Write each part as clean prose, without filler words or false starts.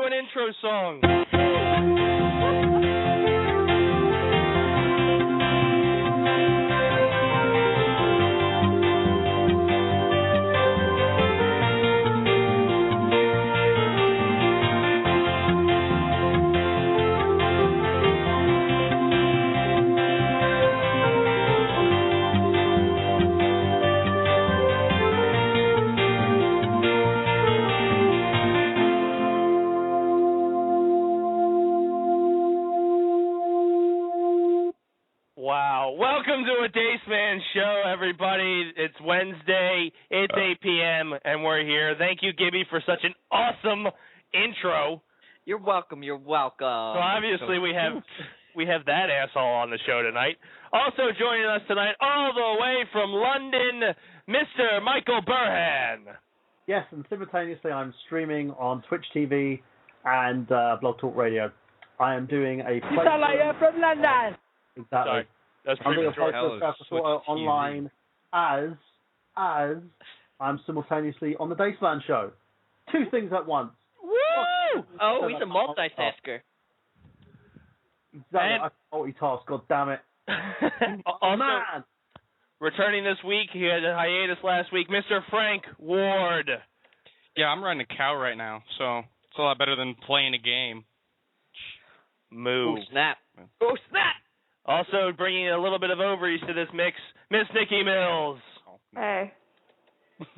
an intro song. Wow. Welcome to a Dace Man show, everybody. It's Wednesday. It's 8 p.m., and we're here. Thank you, Gibby, for such an awesome intro. You're welcome. You're welcome. So obviously we have that asshole on the show tonight. Also joining us tonight, all the way from London, Mr. Michael Burhan. Yes, and simultaneously I'm streaming on Twitch TV and Blog Talk Radio. I am doing a playthrough from London. Exactly. Sorry. That's I'm doing a premature. playthrough online as I'm simultaneously on the Dace Man show. Two things at once. Woo! Oh, he's a multitasker. Exactly. I multitask. God damn it. Also, man. returning this week, he had a hiatus last week, Mr. Frank Ward. Yeah, I'm running a cow right now, so it's a lot better than playing a game. Moo. Oh, snap. Oh, snap! Also bringing a little bit of ovaries to this mix, Miss Nikki Mills. Hey.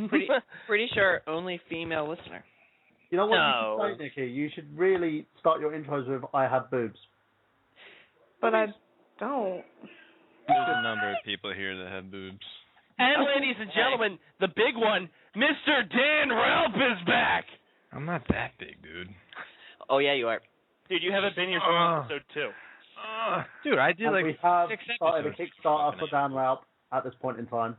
Pretty sure only female listener. You know what No. you should say, Nikki? You should really start your intros with "I have boobs." But I don't. There's a number of people here that have boobs. And ladies and gentlemen, the big one, Mr. Dan Ralph is back. I'm not that big, dude. Oh, yeah, you are. Dude, you haven't been here since episode 2. Dude, I did And like we have 6 started a episodes. Kickstarter for Dan Ralph at this point in time.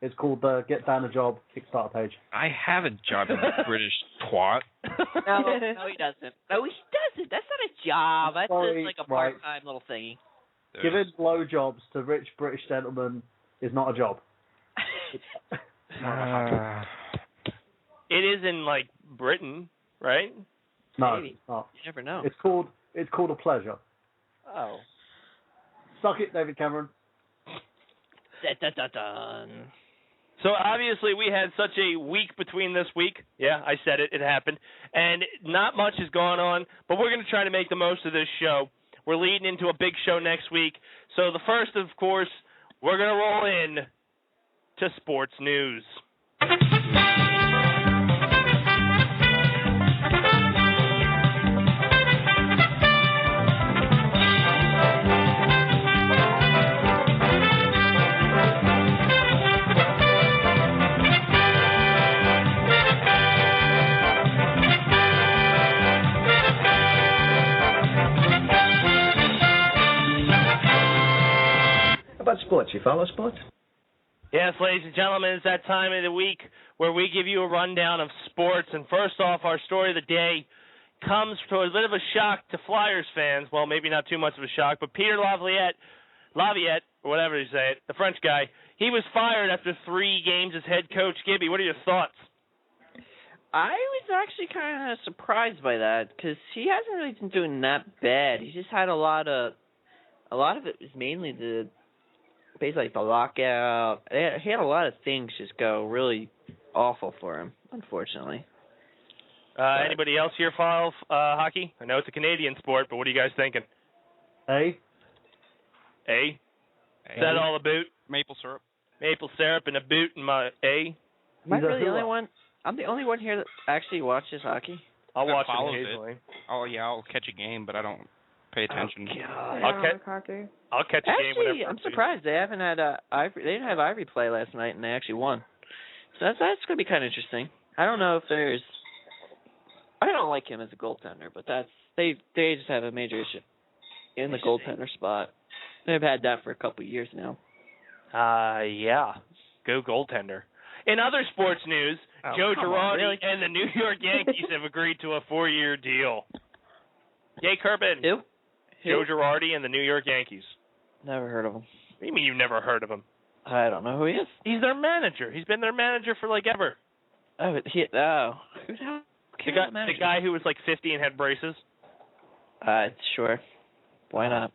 It's called the Get Dan a Job Kickstarter page. I have a job, you British twat. No, he doesn't. No, he doesn't. That's not a job. That's Sorry, just like a right. part-time little thingy. Giving blowjobs to rich British gentlemen is not a job. It is in, like, Britain, right? No, Maybe. it's not. You never know. It's called a pleasure. Oh. Suck it, David Cameron. Dun. So obviously we had such a week between this week. Yeah, I said it. It happened. And not much has gone on, but we're going to try to make the most of this show. We're leading into a big show next week. So the first, of course, we're going to roll in to sports news. About sports, you follow sports? Yes, ladies and gentlemen, it's that time of the week where we give you a rundown of sports. And first off, our story of the day comes to a bit of a shock to Flyers fans. Well, maybe not too much of a shock, but Peter Laviolette, or whatever you say it, the French guy, he was fired after 3 games as head coach. Gibby, what are your thoughts? I was actually kind of surprised by that because he hasn't really been doing that bad. He just had a lot of it was mainly basically the lockout. He had a lot of things just go really awful for him, unfortunately. Anybody else here follow hockey? I know it's a Canadian sport, but what are you guys thinking? Hey? Is that all a boot? Maple syrup. Maple syrup and a boot in my A? Am I He's a really the only hooah. one? I'm the only one here that actually watches hockey. I'll That watch it follows occasionally. Oh, yeah, I'll catch a game, but I don't pay attention. I I'll don't catch- like hockey. I'll catch a game Actually, whenever. I'm surprised they haven't had Ivory. They didn't have Ivory play last night, and they actually won. So that's going to be kind of interesting. I don't know if there's. I don't like him as a goaltender, but they just have a major issue in the goaltender spot. They've had that for a couple of years now. Yeah. Go goaltender. In other sports news, Joe Girardi and the New York Yankees have agreed to a 4-year deal. Yay, Kerbin. Who? Joe Girardi and the New York Yankees. Never heard of him. What do you mean you've never heard of him? I don't know who he is. He's their manager. He's been their manager for like ever. Oh, who the hell The guy who was like 50 and had braces? Sure. Why not?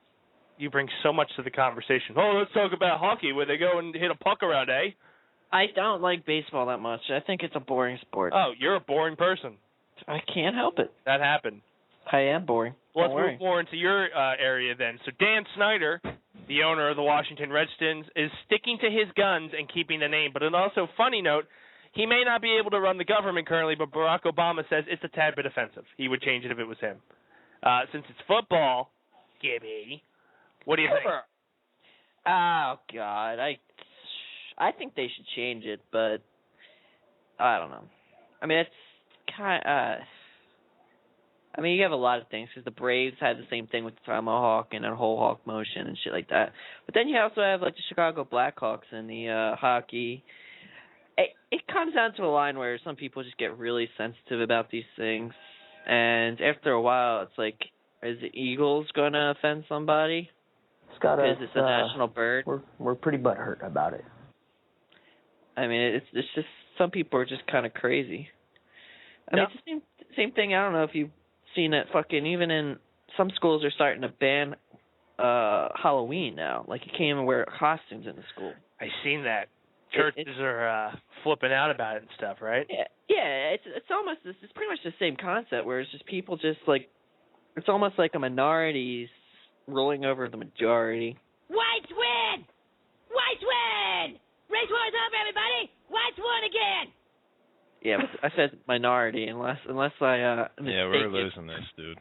You bring so much to the conversation. Oh, let's talk about hockey where they go and hit a puck around, eh? I don't like baseball that much. I think it's a boring sport. Oh, you're a boring person. I can't help it. That happened. I am boring. Well, let's move more into your area then. So Dan Snyder, the owner of the Washington Redskins, is sticking to his guns and keeping the name. But an also funny note, he may not be able to run the government currently, but Barack Obama says it's a tad bit offensive. He would change it if it was him. Since it's football, Gibby, what do you think? Oh, God. I think they should change it, but I don't know. I mean, it's kind of... I mean, you have a lot of things, because the Braves had the same thing with the Tomahawk and a whole hawk motion and shit like that. But then you also have, like, the Chicago Blackhawks and the hockey. It comes down to a line where some people just get really sensitive about these things. And after a while, it's like, is the Eagles going to offend somebody? Because it's a national bird? We're pretty butthurt about it. I mean, it's just, some people are just kind of crazy. I mean, it's the same thing, I don't know if you've seen it fucking, even in some schools are starting to ban Halloween now. Like, you can't even wear costumes in the school. I've seen that. Churches are flipping out about it and stuff, right? Yeah, it's almost, it's pretty much the same concept, where it's just people just like, it's almost like a minority's rolling over the majority. Whites win! Whites win! Race war's over, everybody! Whites won again! Yeah, but I said minority, unless I Yeah, we're losing this, dude.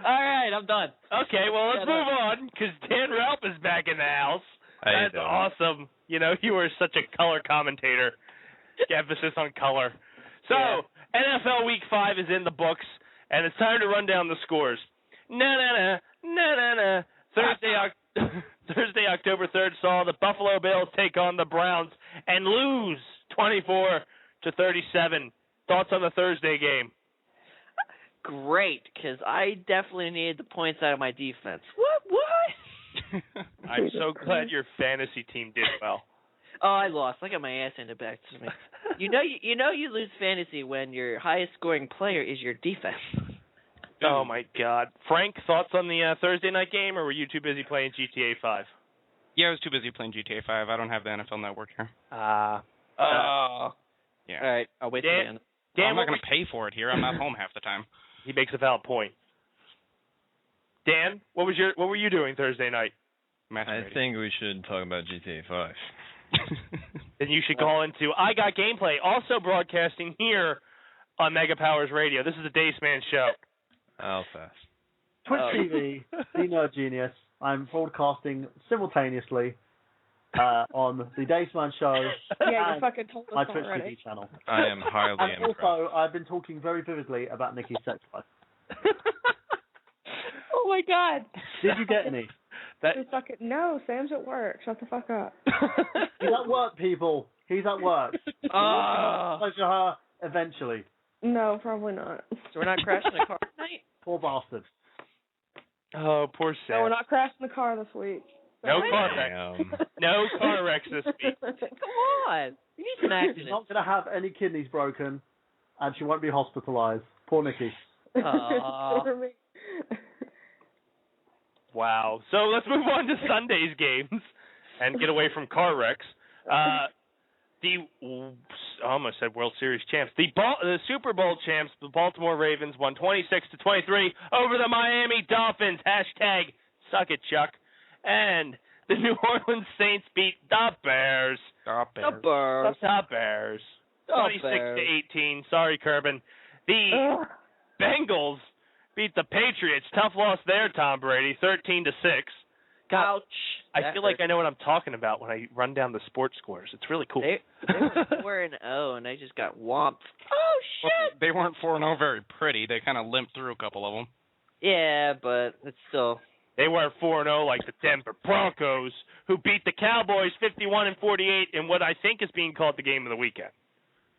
All right, I'm done. Okay, well, let's move on, because Dan Ralph is back in the house. That's awesome. You know, you were such a color commentator. Emphasis on color. So, NFL Week 5 is in the books, and it's time to run down the scores. Thursday, October 3rd, saw the Buffalo Bills take on the Browns and lose 24-37. Thoughts on the Thursday game? Great, because I definitely needed the points out of my defense. What? I'm so glad your fantasy team did well. Oh, I lost. I got my ass handed back to me. You lose fantasy when your highest scoring player is your defense. Oh my God, Frank, thoughts on the Thursday night game, or were you too busy playing GTA 5? Yeah, I was too busy playing GTA 5. I don't have the NFL Network here. Yeah. All right, I'll wait till the end. Dan, I'm not going to pay for it here. I'm not home half the time. He makes a valid point. Dan, what were you doing Thursday night? I think we should talk about GTA 5. Then you should call into I Got Gameplay, also broadcasting here on Mega Powers Radio. This is the Dace Man Show. How fast? Twitch TV, the Nerd Genius. I'm broadcasting simultaneously on the Dace Man Show. Yeah, you fucking told us my Twitch already. TV channel. I am highly impressed. Also, I've been talking very vividly about Nikki's sex life. Oh my God. Did you get any? No, Sam's at work. Shut the fuck up. He's at work, people. He's at work. Pleasure her eventually. No, probably not. So we're not crashing a car tonight? Poor bastard. Oh, poor Sam. No, we're not crashing the car this week. No car wrecks. No car wrecks this week. Come on. You need some accidents. She's not going to have any kidneys broken, and she won't be hospitalized. Poor Nikki. Poor me. Wow. So let's move on to Sunday's games and get away from car wrecks. I almost said World Series champs. The Super Bowl champs, the Baltimore Ravens, won 26-23 over the Miami Dolphins. # suck it, Chuck. And the New Orleans Saints beat the Bears. The Bears. 26-18. Sorry, Kerbin. The Bengals beat the Patriots. Tough loss there, Tom Brady. 13-6. Ouch. I feel like I know what I'm talking about when I run down the sports scores. It's really cool. They were 4-0, and they just got whomped. Oh, shit! Well, they weren't 4-0 very pretty. They kind of limped through a couple of them. Yeah, but it's still... They weren't 4-0 like the Denver Broncos, who beat the Cowboys 51-48 in what I think is being called the game of the weekend.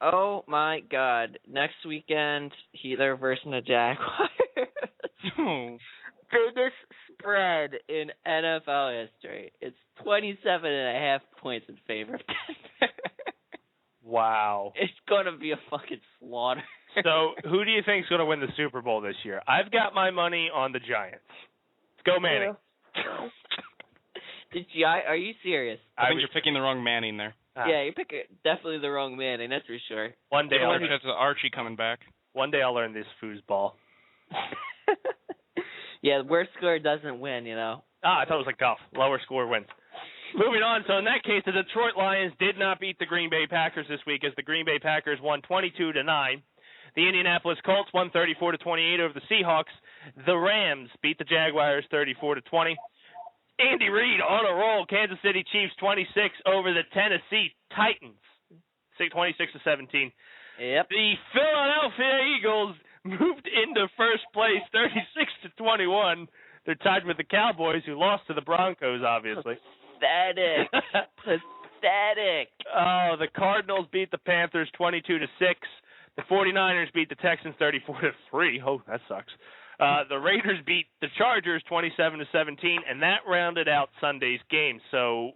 Oh, my God. Next weekend, they're versing the Jaguars. Biggest spread in NFL history. It's 27.5 points in favor of Denver. Wow. It's gonna be a fucking slaughter. So, who do you think is going to win the Super Bowl this year? I've got my money on the Giants. Let's go, Manning. Are you serious? I think you're picking the wrong Manning there. Yeah, you're picking definitely the wrong Manning, that's for sure. One day That's Archie coming back. One day I'll learn this foosball. Yeah, the worst score doesn't win, you know. I thought it was like golf. Lower score wins. Moving on, so in that case, the Detroit Lions did not beat the Green Bay Packers this week as the Green Bay Packers won 22-9. The Indianapolis Colts won 34-28 over the Seahawks. The Rams beat the Jaguars 34-20. Andy Reid on a roll. Kansas City Chiefs 26 over the Tennessee Titans, 26-17. Yep. The Philadelphia Eagles moved into first place, 36-21. They're tied with the Cowboys, who lost to the Broncos, obviously. Pathetic. Pathetic. Oh, the Cardinals beat the Panthers 22-6. The 49ers beat the Texans 34-3. Oh, that sucks. The Raiders beat the Chargers 27-17, and that rounded out Sunday's game. So,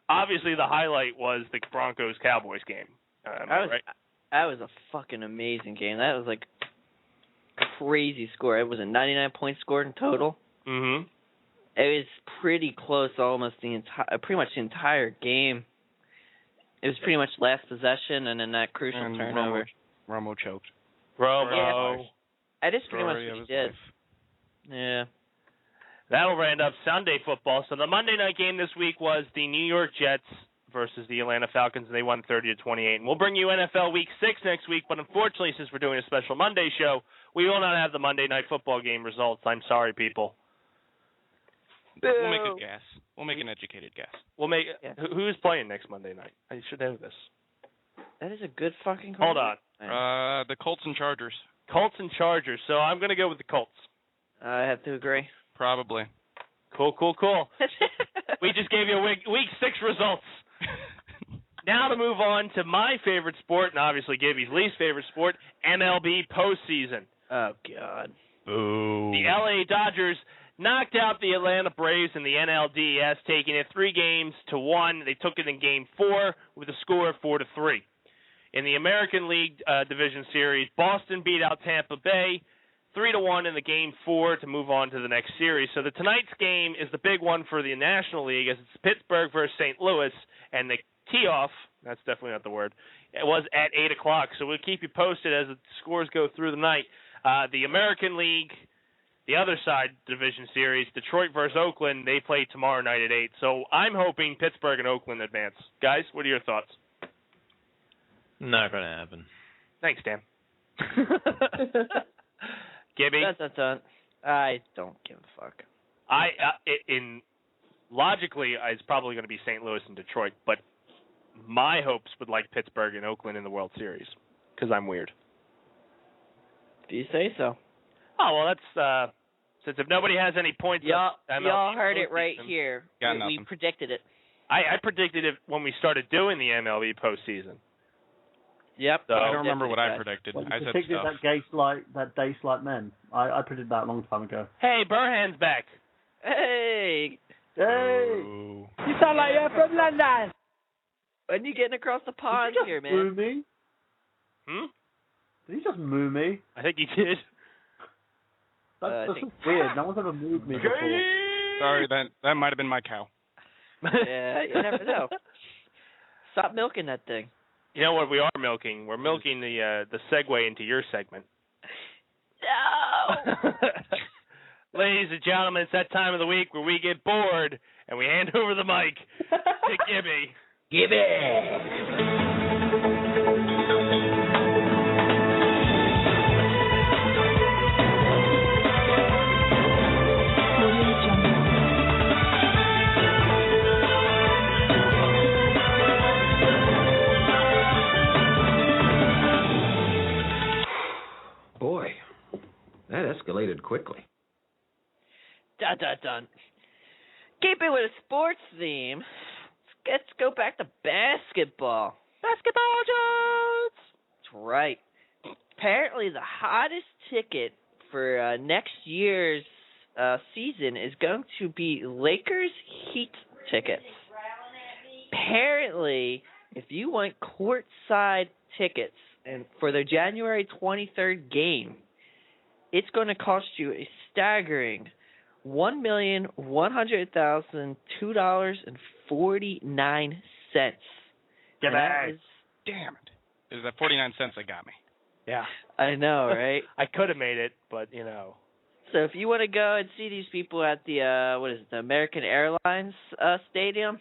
obviously, the highlight was the Broncos-Cowboys game. That was a fucking amazing game. That was like crazy score. It was a 99-point score in total. Mm-hmm. It was pretty close, almost pretty much the entire game. It was pretty much last possession and then that crucial turnover. Romo choked. Romo. Yeah. That is pretty much what he did. Yeah. That'll round up Sunday football. So the Monday night game this week was the New York Jets versus the Atlanta Falcons, and they won 30-28. And we'll bring you NFL Week 6 next week, but unfortunately, since we're doing a special Monday show, we will not have the Monday night football game results. I'm sorry, people. We'll make a guess. We'll make an educated guess. We'll make. Yeah. Who's playing next Monday night? I should know this. That is a good fucking Hold on. The Colts and Chargers. Colts and Chargers. So I'm going to go with the Colts. I have to agree. Probably. Cool. We just gave you week 6 results. Now to move on to my favorite sport, and obviously Gibby's least favorite sport, MLB postseason. Oh, God. Boo. The LA Dodgers knocked out the Atlanta Braves in the NLDS, taking it 3-1. They took it in Game 4 with a score of 4-3. In the American League Division Series, Boston beat out Tampa Bay 3-1 in the Game 4 to move on to the next series. So tonight's game is the big one for the National League, as it's Pittsburgh versus St. Louis, and the tee-off, that's definitely not the word, it was at 8 o'clock. So we'll keep you posted as the scores go through the night. The American League, the other side division series, Detroit versus Oakland, they play tomorrow night at 8. So I'm hoping Pittsburgh and Oakland advance. Guys, what are your thoughts? Not going to happen. Thanks, Dan. Gibby? I don't give a fuck. Logically, it's probably going to be St. Louis and Detroit, but my hopes would like Pittsburgh and Oakland in the World Series, because I'm weird. If you say so. Oh, well, that's, since if nobody has any points... Y'all heard it right here. We predicted it. I predicted it when we started doing the MLB postseason. Yep. So, I don't remember what I predicted. Well, I said predicted stuff. that Dace Men. I predicted that a long time ago. Hey, Burhan's back. Hey. Ooh. You sound like you're from London. When you getting across the pond here, man? Moo me? Did he just moo me? I think he did. That's weird. No one's ever moved me before. Sorry, that might have been my cow. Yeah, you never know. Stop milking that thing. You know what we are milking? We're milking the segue into your segment. No! Ladies and gentlemen, it's that time of the week where we get bored and we hand over the mic to Gibby. Gibby! Boy, that escalated quickly. Dun, dun, dun. Keep it with a sports theme. Let's go back to basketball. Basketball Jones! That's right. Apparently the hottest ticket for next year's season is going to be Lakers Heat tickets. Apparently if you want courtside tickets and for their January 23rd game, it's going to cost you a staggering $1,100,002.49. Get back. Damn it. It was that 49 cents that got me. Yeah. I know, right? I could have made it, but, you know. So if you want to go and see these people at the, the American Airlines Stadium,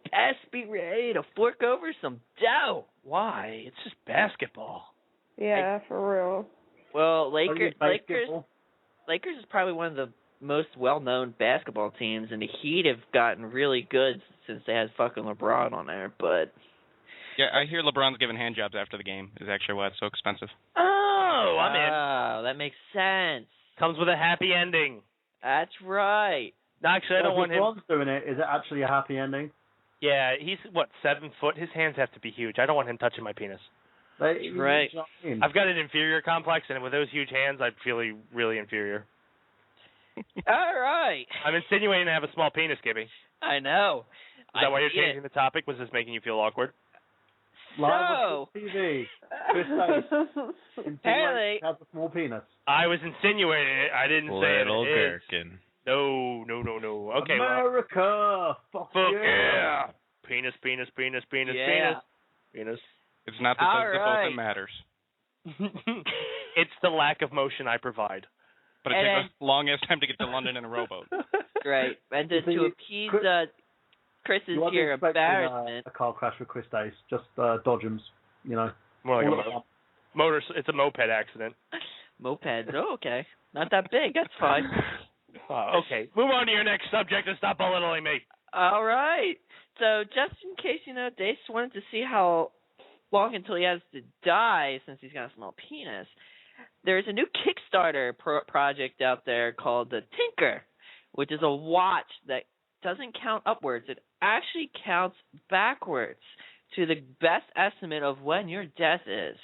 best be ready to fork over some dough. Why? It's just basketball. Yeah, for real. Well, Lakers Basketball. is probably one of the most well-known basketball teams, and the Heat have gotten really good since they had fucking LeBron on there, but... Yeah, I hear LeBron's giving hand jobs after the game is actually why it's so expensive. Oh, I'm in. Oh, that makes sense. Comes with a happy ending. That's right. No, actually, I don't want him. If LeBron's doing it, is it actually a happy ending? Yeah, he's, 7 foot? His hands have to be huge. I don't want him touching my penis. Right. You know what I mean? I've got an inferior complex, and with those huge hands, I'd feel really inferior. All right. I'm insinuating I have a small penis, Gibby. I know. Is that why you're changing the topic? Was this making you feel awkward? Live on TV. Chris Dace. Apparently, has a small penis. I was insinuating it. I didn't say it. Little gherkin. No. Okay, America. Fuck yeah. Penis. Yeah. Penis. It's not the size of the boat that matters. It's the lack of motion I provide. But it takes a long-ass time to get to London in a rowboat. Right. And to appease Chris's here embarrassment. A car crash with Chris Dace. Just dodge him, you know. More like a it's a moped accident. Mopeds. Oh, okay. Not that big. That's fine. Okay. Move on to your next subject and stop belittling me. All right. So just in case you know, Dace wanted to see how long until he has to die since he's got a small penis. There's a new Kickstarter project out there called the Tinker, which is a watch that doesn't count upwards. It actually counts backwards to the best estimate of when your death is.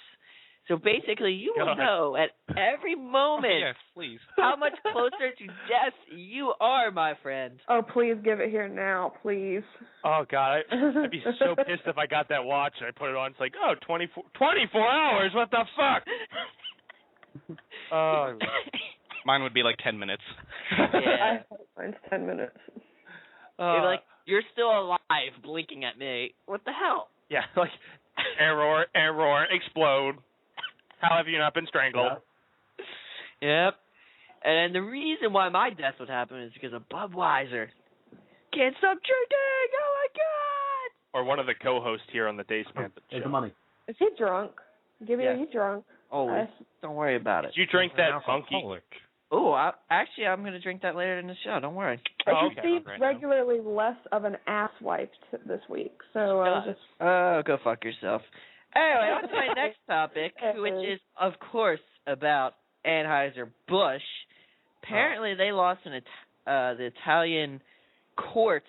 So basically, you will know at every moment yes, please. how much closer to death you are, my friend. Oh, please give it here now, please. Oh, God. I'd be so pissed if I got that watch and I put it on. It's like, 24 hours? What the fuck? Mine would be like 10 minutes. Yeah. Mine's 10 minutes. You're like, you're still alive, blinking at me. What the hell? Yeah, like, error, explode. How have you not been strangled? Yeah. Yep. And the reason why my death would happen is because of Budweiser. Can't stop drinking! Oh, my God! Or one of the co-hosts here on the Dace Man show. Here's the money. Is he drunk? Gibby, are you drunk? Always. Don't worry about it. Did you drink that funky? Oh, actually, I'm going to drink that later in the show. Don't worry. I see regularly less of an ass wiped this week, so I was just... Oh, go fuck yourself. Anyway, on to my next topic, which is, of course, about Anheuser-Busch. Apparently, they lost in the Italian courts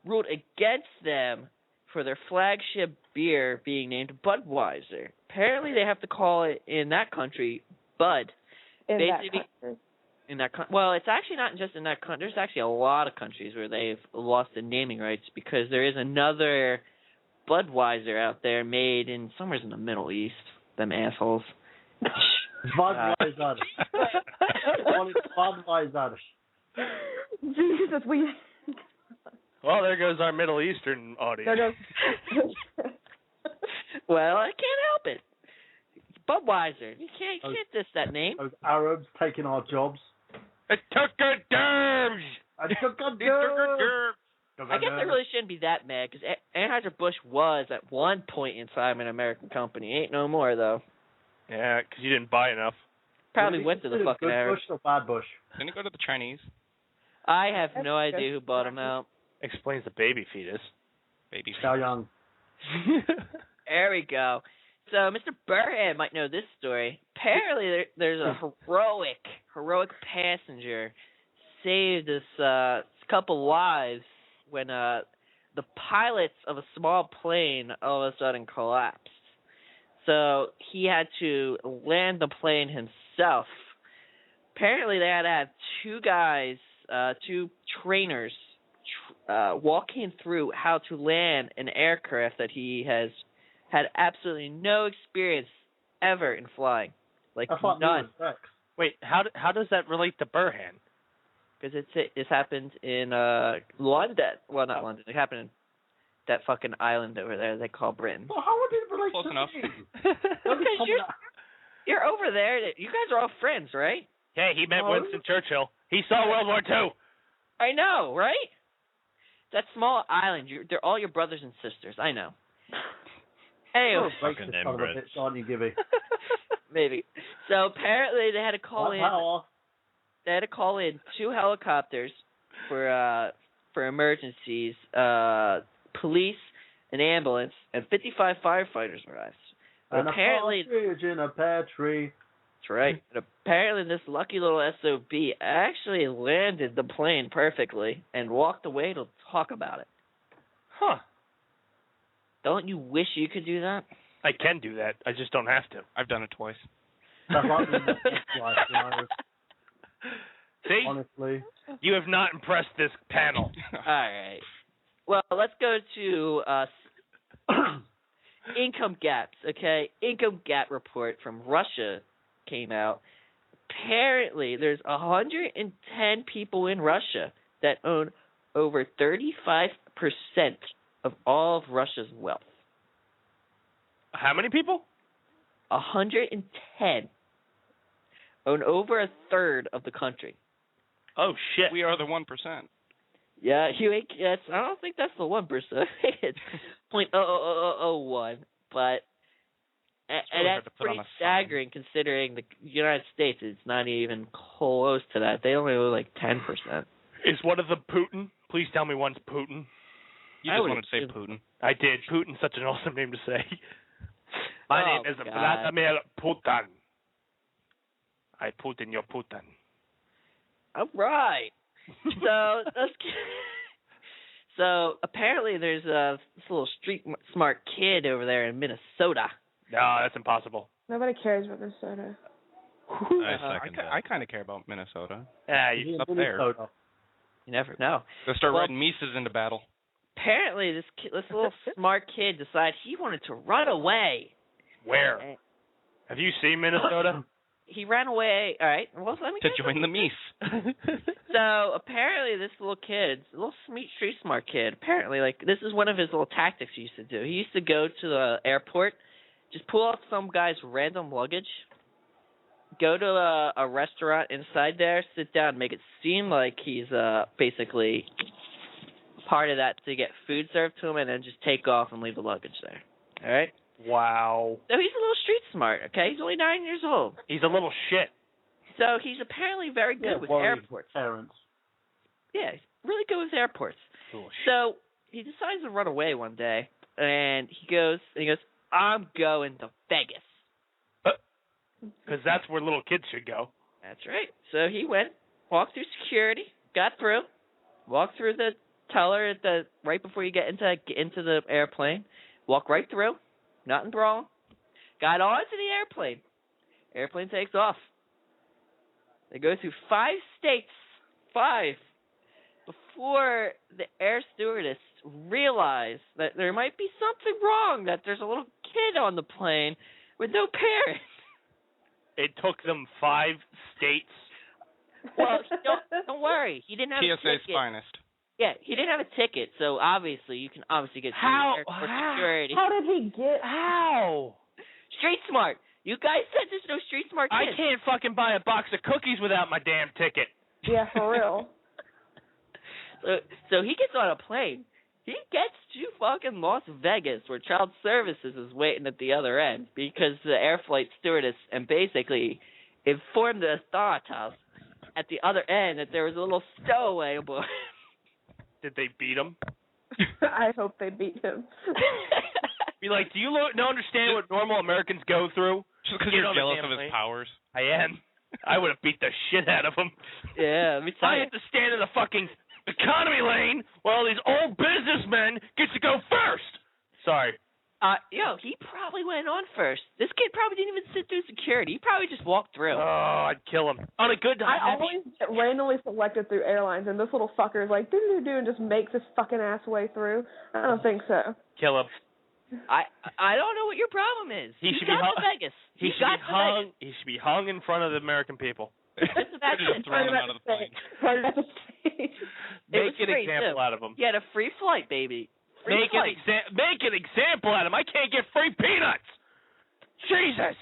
ruled against them for their flagship beer being named Budweiser. Apparently, they have to call it in that country Bud. In that country. Well, it's actually not just in that country. There's actually a lot of countries where they've lost the naming rights because there is another Budweiser out there made in somewhere in the Middle East. Them assholes. Budweiser. Budweiser. Jesus, we... Well, there goes our Middle Eastern audience. There goes... Well, I can't help it. It's Budweiser. You can't diss that name. Those Arabs taking our jobs. It took a dirge! I guess they really shouldn't be that mad, because Anheuser-Busch was, at one point in time, an American company. Ain't no more, though. Yeah, because you didn't buy enough. Probably went to the fucking Arabs. Good Bush or bad Bush? Didn't it go to the Chinese? I have no idea who bought them out. Explains the baby fetus. Baby How fetus. young? There we go. So Mr. Burhead might know this story. Apparently, there's a heroic passenger saved this couple lives when the pilots of a small plane all of a sudden collapsed. So he had to land the plane himself. Apparently, they had to have two guys, two trainers, walking through how to land an aircraft that he has had absolutely no experience ever in flying. Like none. Wait, how does that relate to Burhan? Because this happened in London. Well, not London. It happened in that fucking island over there they call Britain. Well, how would it relate Close to enough. me? Because you're over there. You guys are all friends, right? Hey, he met Winston Churchill. He saw World War II. I know, right? That small island. They're all your brothers and sisters. I know. Anyway, Fucking inbreds. Aren't you, Gibby? Maybe. So apparently they had to call in. They had to call in 2 helicopters for emergencies, police, an ambulance, and 55 firefighters arrived. And apparently, a partridge in a pear tree. That's right. And apparently, this lucky little SOB actually landed the plane perfectly and walked away to talk about it. Huh. Don't you wish you could do that? I can do that. I just don't have to. I've done it twice. That's like the life, you know. See? Honestly. You have not impressed this panel. All right. Well, let's go to income gaps, okay? Income gap report from Russia came out. Apparently, there's 110 people in Russia that own over 35% of all of Russia's wealth. How many people? 110 own over a third of the country. Oh, shit. We are the 1%. Yeah, you ain't. Yes, I don't think that's the 1%. It's 0.00001, but and that's pretty staggering considering the United States is not even close to that. They only owe like 10%. Is one of them Putin? Please tell me one's Putin. You just wanted to say Putin. I did. Putin's such an awesome name to say. My name is Vladimir Putin. I Putin, you're Putin. All right. So apparently there's this little street smart kid over there in Minnesota. No, that's impossible. Nobody cares about Minnesota. I kind of care about Minnesota. Yeah, he's up there. You never know. They'll start riding Mises into battle. Apparently this little smart kid decided he wanted to run away. Where? Have you seen Minnesota? He ran away. All right. Well, let me to join the Mies. So apparently, this little kid, a little street smart kid. Apparently, like this is one of his little tactics he used to do. He used to go to the airport, just pull out some guy's random luggage, go to a restaurant inside there, sit down, make it seem like he's basically part of that to get food served to him, and then just take off and leave the luggage there. All right. Wow. So he's a little street smart, okay? He's only 9 years old. He's a little shit. So he's apparently very good with airports. Parents. Yeah, he's really good with airports. So he decides to run away one day, and he goes, I'm going to Vegas. Because that's where little kids should go. That's right. So he went, walked through security, got through, walked through the teller right before you get into the airplane, walked right through. Nothing wrong. Got onto the airplane. Airplane takes off. They go through 5 states. 5. Before the air stewardess realized that there might be something wrong, that there's a little kid on the plane with no parents. It took them 5 states. Well, don't worry. He didn't have a ticket. TSA's finest. Yeah, he didn't have a ticket, so obviously you can get through airport security. How did he get? How? Street smart. You guys said there's no street smart kids. I can't fucking buy a box of cookies without my damn ticket. Yeah, for real. So he gets on a plane. He gets to fucking Las Vegas, where Child Services is waiting at the other end, because the air flight stewardess and basically informed the authorities at the other end that there was a little stowaway aboard. Did they beat him? I hope they beat him. Be like, do you not understand what normal Americans go through? Just because you're jealous of his powers. I am. I would have beat the shit out of him. Yeah, I had to stand in the fucking economy lane while these old businessmen get to go first. Sorry. He probably went on first. This kid probably didn't even sit through security. He probably just walked through. Oh, I'd kill him. On a good I always get randomly selected through airlines, and this little fucker is like, do and just makes his fucking ass way through. I don't think so. Kill him. I don't know what your problem is. He should got be hung. to Vegas. He should be hung. He should be hung in front of the American people. Just throw him out of the plane. Make an example out of him. He had a free flight, baby. Make an example out of him. I can't get free peanuts. Jesus.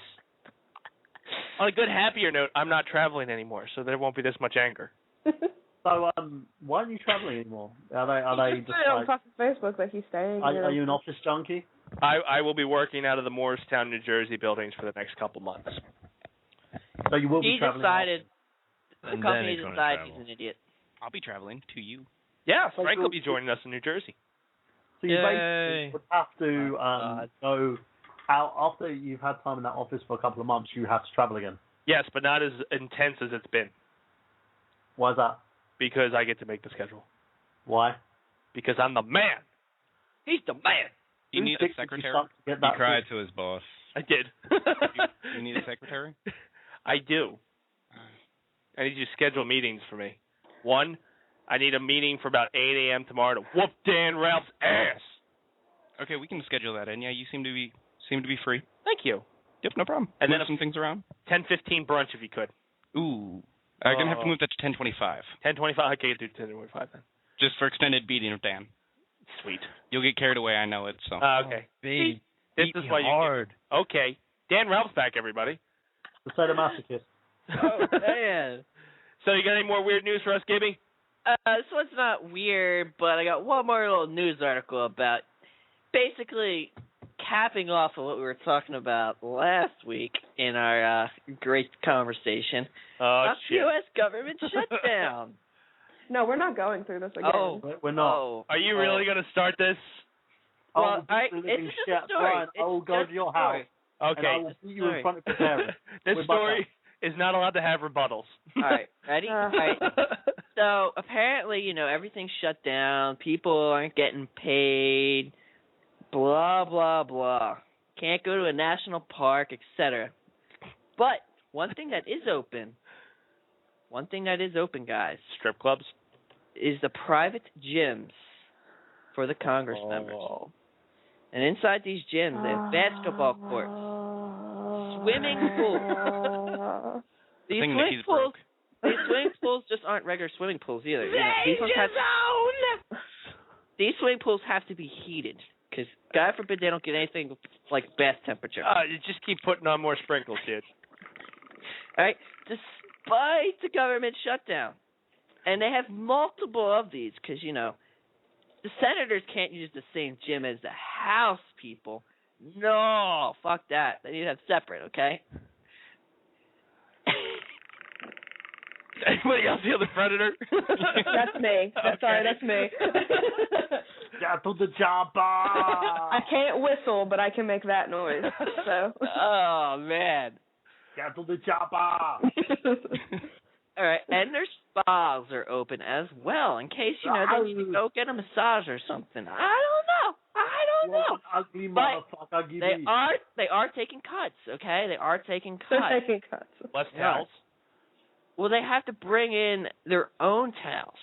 On a good, happier note, I'm not traveling anymore, so there won't be this much anger. So, why aren't you traveling anymore? Are they just on fucking Facebook that he's staying? Are you an office junkie? I will be working out of the Morristown, New Jersey buildings for the next couple months. So you will be traveling. The company decided he's an idiot. I'll be traveling to you. Yeah, Frank will be joining us in New Jersey. So you basically would have to go out after you've had time in that office for a couple of months. You have to travel again. Yes, but not as intense as it's been. Why is that? Because I get to make the schedule. Why? Because I'm the man. He's the man. You need a secretary? He cried to his boss. I did. You need a secretary? I do. I need you to schedule meetings for me. One, I need a meeting for about 8 a.m. tomorrow to whoop Dan Ralph's ass. Okay, we can schedule that in. Yeah, you seem to be free. Thank you. Yep, no problem. And move then some things around. 10:15 brunch if you could. Ooh. I'm going to have to move that to 10:25. 10:25? I can't do 10:25 then. Just for extended beating of Dan. Sweet. You'll get carried away, I know it, so. Okay. Big. This is why hard. Okay. Dan Ralph's back, everybody. The sadomasochist. Oh, man. So you got any more weird news for us, Gibby? This one's not weird, but I got one more little news article about basically capping off of what we were talking about last week in our great conversation. Oh, shit. U.S. government shutdown. No, we're not going through this again. Oh, we're not. Oh, are you really going to start this? Well, it's just a story. I will go to your house. Okay. And I will see you in front of your parents. This story is not allowed to have rebuttals. All right, ready? All right. So apparently, everything's shut down. People aren't getting paid. Blah blah blah. Can't go to a national park, etc. But one thing that is open, guys, strip clubs, is the private gyms for the Congress members. And inside these gyms, they have basketball courts, swimming pools. These swimming pools just aren't regular swimming pools either. These swimming pools have to be heated because, God forbid, they don't get anything like bath temperature. You just keep putting on more sprinkles, dude. All right, despite the government shutdown, and they have multiple of these because the senators can't use the same gym as the House people. No, fuck that. They need to have separate, okay? Anybody else feel the predator? That's me. Sorry, that's me. Get to the chopper. I can't whistle, but I can make that noise. So. Oh, man. Get to the chopper. All right, and their spas are open as well in case, they need to go get a massage or something. I don't know. Ugly motherfucker, Gibby. They are taking cuts, okay? They are taking cuts. They're taking cuts. Less towels? Well, they have to bring in their own towels.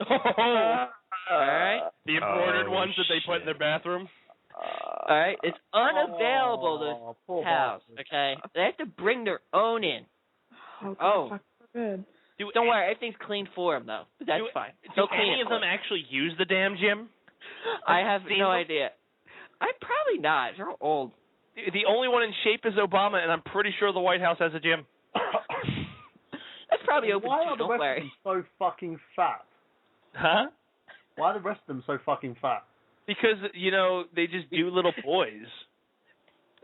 All right? The embroidered ones that they put in their bathroom? All right? It's unavailable, those towels, okay? They have to bring their own in. Oh. Good. Don't worry, everything's clean for them, though. That's fine. Do any of them actually use the damn gym? I have no idea. I'm probably not. They're old. The only one in shape is Obama, and I'm pretty sure the White House has a gym. That's probably open Why too, are the rest of them so fucking fat? Huh? Why are the rest of them so fucking fat? Because, they just do little boys.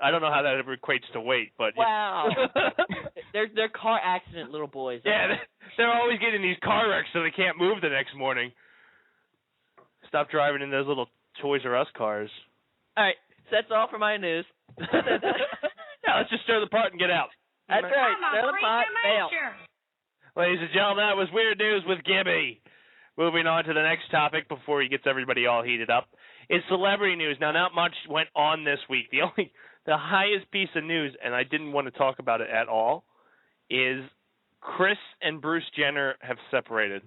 I don't know how that ever equates to weight, but... Wow. They're car accident little boys. Yeah, they're always getting these car wrecks so they can't move the next morning. Stop driving in those little Toys R Us cars. All right, so that's all for my news. Yeah, let's just stir the pot and get out. That's right, stir the pot, fail. Ladies and gentlemen, that was Weird News with Gibby. Moving on to the next topic before he gets everybody all heated up. is celebrity news. Now, not much went on this week. The highest piece of news, and I didn't want to talk about it at all, is Kris and Bruce Jenner have separated.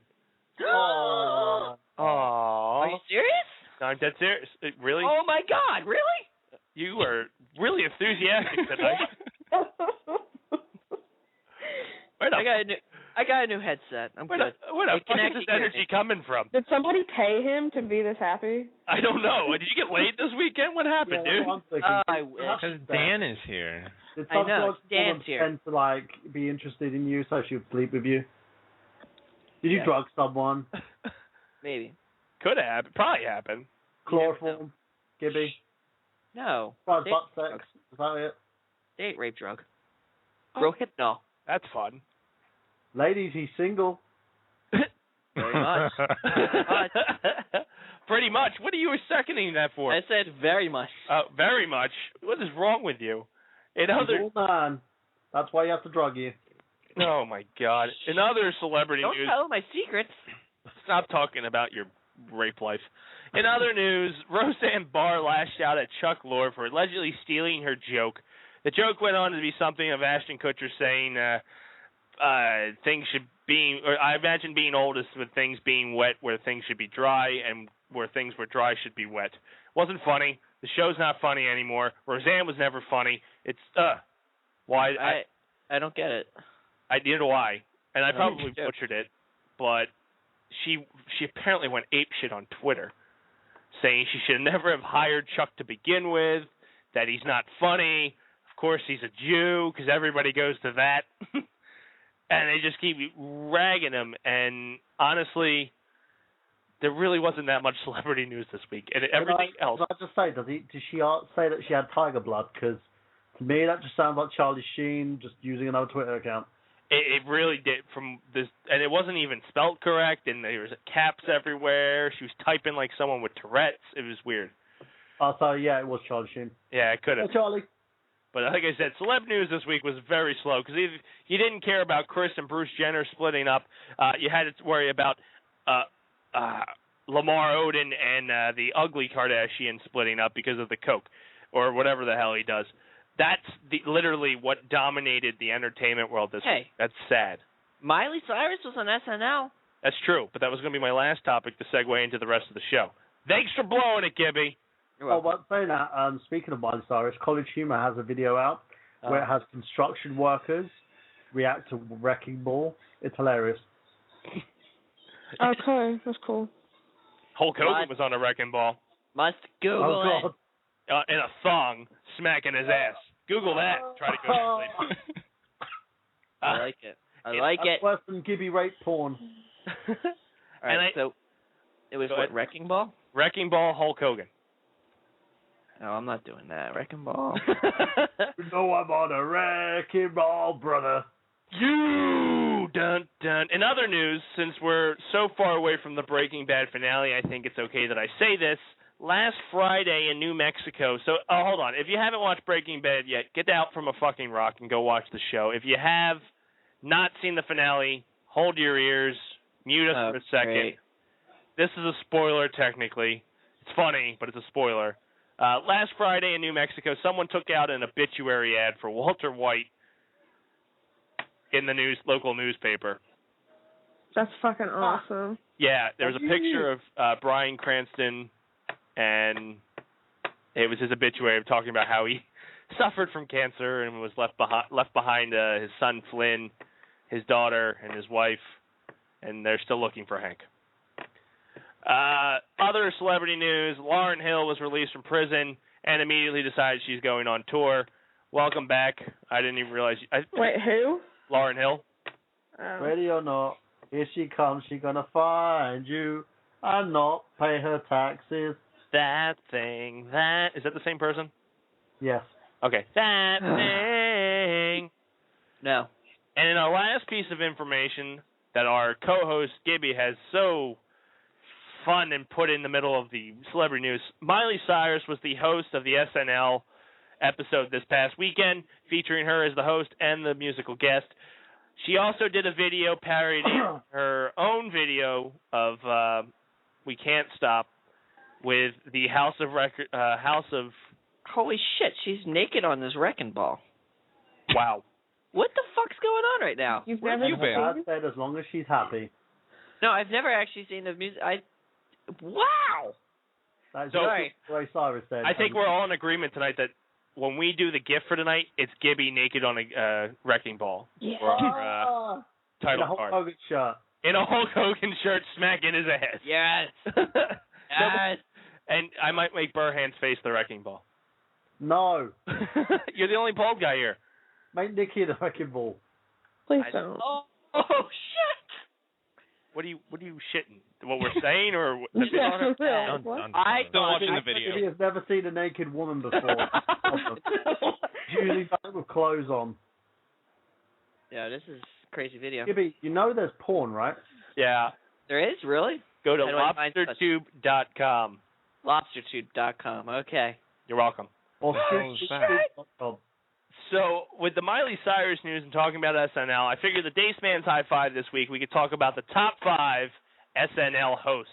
Aww. Are you serious? No, I'm dead serious. Really? Oh my God! Really? You are really enthusiastic tonight. I got a new headset. I'm good. Where the fuck is this energy coming from? Did somebody pay him to be this happy? I don't know. Did you get laid this weekend? What happened, dude? I wish. Because Dan is here. Did I know. Dan's here. tend to like be interested in you, so she would sleep with you? Did you drug someone? Maybe. Could have. Probably happened. Chloroform? Gibby? No. Butt sex? Is that it? Date rape drug. Rohypnol. That's fun. Ladies, he's single. Very much. Pretty much. What are you seconding that for? I said very much. Very much. What is wrong with you? He's all man. That's why you have to drug you. Oh my God. In other celebrity Don't news. tell my secrets. Stop talking about your rape life. In other news, Roseanne Barr lashed out at Chuck Lorre for allegedly stealing her joke. The joke went on to be something of Ashton Kutcher saying things should be, or I imagine being oldest with things being wet where things should be dry, and where things were dry should be wet. Wasn't funny. The show's not funny anymore. Roseanne was never funny. It's why I don't get it. I did why, and I probably butchered it, but she apparently went apeshit on Twitter, saying she should never have hired Chuck to begin with, that he's not funny. Of course, he's a Jew, because everybody goes to that. And they just keep ragging him. And honestly, there really wasn't that much celebrity news this week. And everything else. Can I just say, did she say that she had tiger blood? Because to me, that just sounds like Charlie Sheen just using another Twitter account. It really did. From this, and it wasn't even spelled correct, and there was caps everywhere. She was typing like someone with Tourette's. It was weird. Oh, sorry, yeah, it was Charlie Sheen. Yeah, it could have. Hey, Charlie. But like I said, celeb news this week was very slow because if you didn't care about Kris and Bruce Jenner splitting up, you had to worry about Lamar Odom and the Ugly Kardashian splitting up because of the coke or whatever the hell he does. That's literally what dominated the entertainment world this week. That's sad. Miley Cyrus was on SNL. That's true, but that was going to be my last topic to segue into the rest of the show. Thanks for blowing it, Gibby. Oh, well, saying that, speaking of Miley Cyrus, College Humor has a video out where it has construction workers react to Wrecking Ball. It's hilarious. Okay, that's cool. Hulk Hogan was on a Wrecking Ball. Must Google it. In a thong, smacking his ass. Google that. Try to go to sleep. I like it. I like it. That's worse than Gibby rape porn. All right, so it was what, Wrecking Ball? Wrecking Ball, Hulk Hogan. No, I'm not doing that. Wrecking Ball. You know I'm on a Wrecking Ball, brother. You dun dun. In other news, since we're so far away from the Breaking Bad finale, I think it's okay that I say this. Last Friday in New Mexico. So, hold on. If you haven't watched Breaking Bad yet, get out from a fucking rock and go watch the show. If you have not seen the finale, hold your ears, mute us for a second. Great. This is a spoiler, technically. It's funny, but it's a spoiler. Last Friday in New Mexico, someone took out an obituary ad for Walter White in the local newspaper. That's fucking awesome. Yeah, there was a picture of Bryan Cranston, and it was his obituary talking about how he suffered from cancer and was left behind his son Flynn, his daughter, and his wife, and they're still looking for Hank. Other celebrity news, Lauryn Hill was released from prison and immediately decided she's going on tour. Welcome back. I didn't even realize. Wait, who? Lauryn Hill. Ready or not, here she comes, she gonna find you and not pay her taxes. That thing, is that the same person? Yes. Okay. That thing. No. And in our last piece of information that our co-host Gibby has so fun and put in the middle of the celebrity news, Miley Cyrus was the host of the SNL episode this past weekend, featuring her as the host and the musical guest. She also did a video parodying her own video of We Can't Stop, with the House of. Holy shit, she's naked on this wrecking ball. Wow. What the fuck's going on right now? You've Where never have you been? I said as long as she's happy. No, I've never actually seen the music. Wow! That's So- what Miley Cyrus said. I think we're all in agreement tonight that when we do the gift for tonight, it's Gibby naked on a wrecking ball. Yeah. Or our in title a Hulk card. Hogan shirt. In a Hulk Hogan shirt smacking his ass. Yes. Yes. And I might make Burhan's face the wrecking ball. No. You're the only bald guy here. Make Nikki the wrecking ball. Please I don't. Oh shit! What are you shitting? What we're saying or what? Yeah, Don't- what? don't- I Still thought watching the video. Gibby has never seen a naked woman before. Usually done with clothes on. Yeah, this is a crazy video. Gibby, you know there's porn, right? Yeah. There is, really? Go to How do I find such? lobstertube.com. Lobstertube.com. Okay. You're welcome. Or Oh, So, with the Miley Cyrus news and talking about SNL, I figured the Dace Man's High Five this week, we could talk about the top 5 SNL hosts.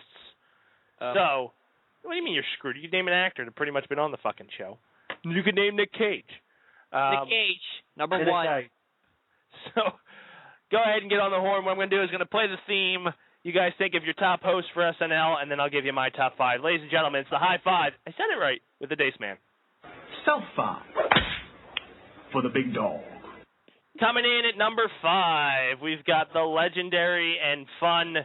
So, what do you mean you're screwed? You could name an actor that's pretty much been on the fucking show. You could name Nick Cage. Nick Cage, number 1. So, go ahead and get on the horn. What I'm going to do is going to play the theme. You guys think of your top hosts for SNL, and then I'll give you my top 5. Ladies and gentlemen, it's the High Five. I said it right with the Dace Man. Self-5 for the big dog. Coming in at number 5, we've got the legendary and fun,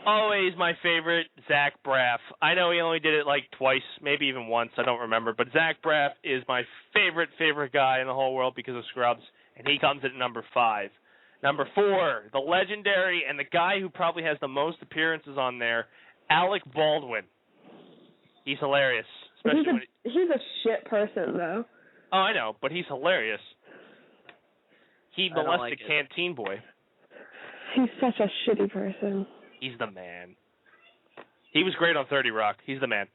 always my favorite, Zach Braff. I know he only did it like twice, maybe even once, I don't remember, but Zach Braff is my favorite guy in the whole world because of Scrubs, and he comes at number 5. Number 4, the legendary and the guy who probably has the most appearances on there, Alec Baldwin. He's hilarious. Especially when He's a shit person, though. Oh, I know, but he's hilarious. He I don't molested like it. Canteen Boy. He's such a shitty person. He's the man. He was great on 30 Rock. He's the man.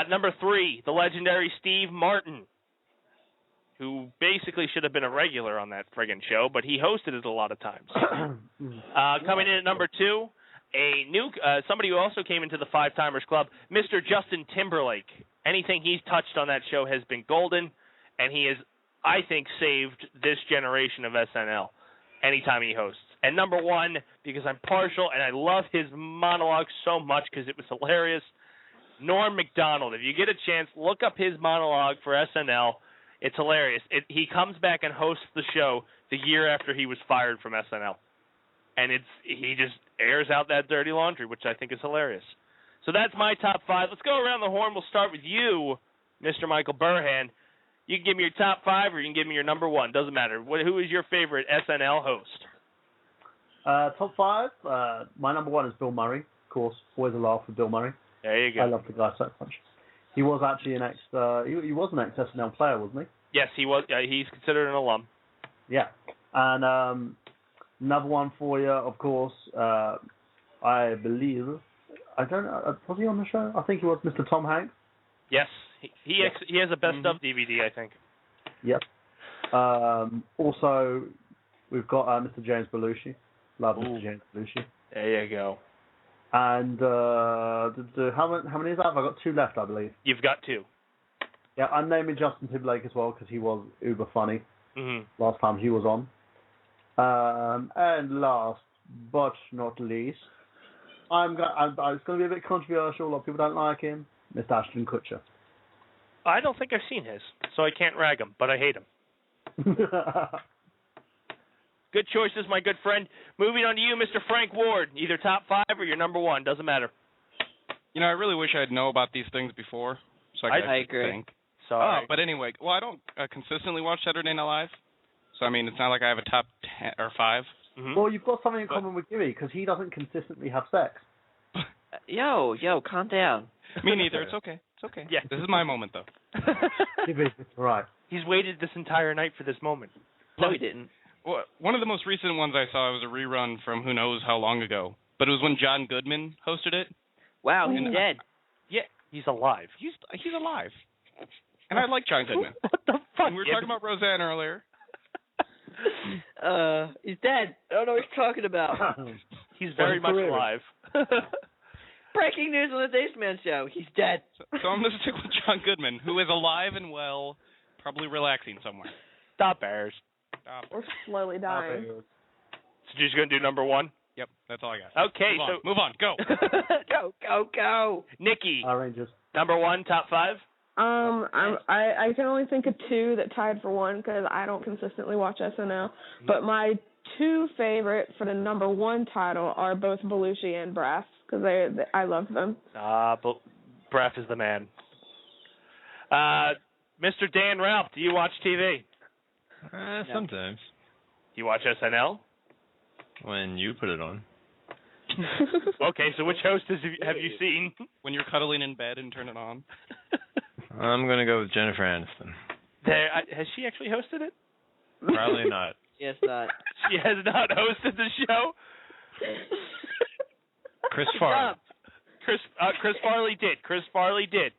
Number 3, the legendary Steve Martin, who basically should have been a regular on that friggin' show, but he hosted it a lot of times. Coming in at number 2, a new somebody who also came into the Five Timers Club, Mr. Justin Timberlake. Anything he's touched on that show has been golden, and he has, I think, saved this generation of SNL anytime he hosts. And number 1, because I'm partial and I love his monologue so much because it was hilarious, Norm Macdonald. If you get a chance, look up his monologue for SNL. It's hilarious. He comes back and hosts the show the year after he was fired from SNL. And he just airs out that dirty laundry, which I think is hilarious. So that's my top 5. Let's go around the horn. We'll start with you, Mr. Michael Burhan. You can give me your top 5 or you can give me your number 1. Doesn't matter. Who is your favorite SNL host? Top 5. My number 1 is Bill Murray. Of course, always a laugh with Bill Murray. There you go. I love the guy so much. He was actually an he was an ex-SNL player, wasn't he? Yes, he was. He's considered an alum. Yeah. And another one for you, of course, I believe, I don't know, was he on the show? I think he was Mr. Tom Hanks. Yes. He has a best of DVD, I think. Yep. Also, we've got Mr. James Belushi. Love Mr. James Belushi. There you go. And how many is that? I've got 2 left, I believe. You've got 2. Yeah, I'm naming Justin Timberlake as well because he was uber funny last time he was on. And last but not least, it's going to be a bit controversial. A lot of people don't like him. Mr. Ashton Kutcher. I don't think I've seen his, so I can't rag him, but I hate him. Good choices, my good friend. Moving on to you, Mr. Frank Ward. Either top 5 or your number 1. Doesn't matter. You know, I really wish I'd know about these things before, so I could I agree. think. Sorry. But anyway, well, I don't consistently watch Saturday Night Live, so I mean, it's not like I have a top 10 or 5. Well, you've got something in common with Gibby because he doesn't consistently have sex. Yo, calm down. Me neither. It's okay. It's okay. Yeah. This is my moment, though. Gibby, right. He's waited this entire night for this moment. No, he didn't. Well, one of the most recent ones I saw was a rerun from who knows how long ago, but it was when John Goodman hosted it. Wow, he's dead. Yeah, he's alive. He's alive. And I like John Goodman. What the fuck? And we were talking about Roseanne earlier. He's dead. I don't know what you're talking about. He's very much alive. Breaking news on the Dace Man show. He's dead. So I'm going to stick with John Goodman, who is alive and well, probably relaxing somewhere. Stop bears. Or slowly dying. So you're just going to do number one? Yep, that's all I got. Okay, move on. Go. Go. Nikki, Rangers. number one, top five? I can only think of two that tied for one because I don't consistently watch SNL. But my two favorite for the number one title are both Belushi and Braff because I love them. Braff is the man. Mr. Dan Ralph, do you watch TV? Sometimes. Do you watch SNL? When you put it on. Okay, so which host have you seen? When you're cuddling in bed and turn it on. I'm going to go with Jennifer Aniston. Has she actually hosted it? Probably not. Yes, not. She has not hosted the show? Chris Farley. Chris Farley did. Chris Farley did.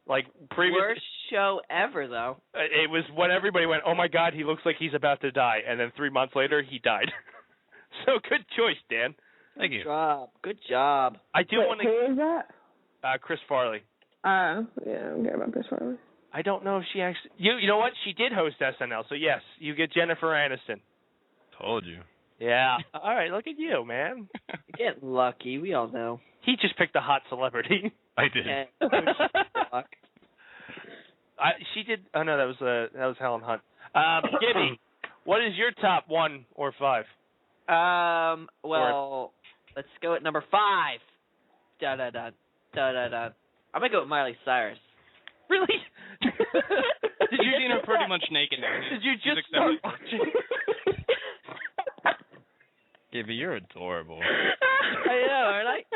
Like previous. Worst show ever, though. It was when everybody went, "Oh my God, he looks like he's about to die," and then 3 months later, he died. So good choice, Dan. Thank you. Good job. I do want to. Who is that? Chris Farley. Yeah, I don't care about Chris Farley. I don't know if she actually. You know what? She did host SNL, so yes, you get Jennifer Aniston. Told you. Yeah. All right, look at you, man. Get lucky. We all know. He just picked a hot celebrity. I did. She did. Oh no, that was Helen Hunt. Gibby, what is your top 1 or 5? Well, let's go at number 5. I'm gonna go with Miley Cyrus. Really? Did you seen her pretty much naked now? Did you just start watching? Gibby, you're adorable. I know, aren't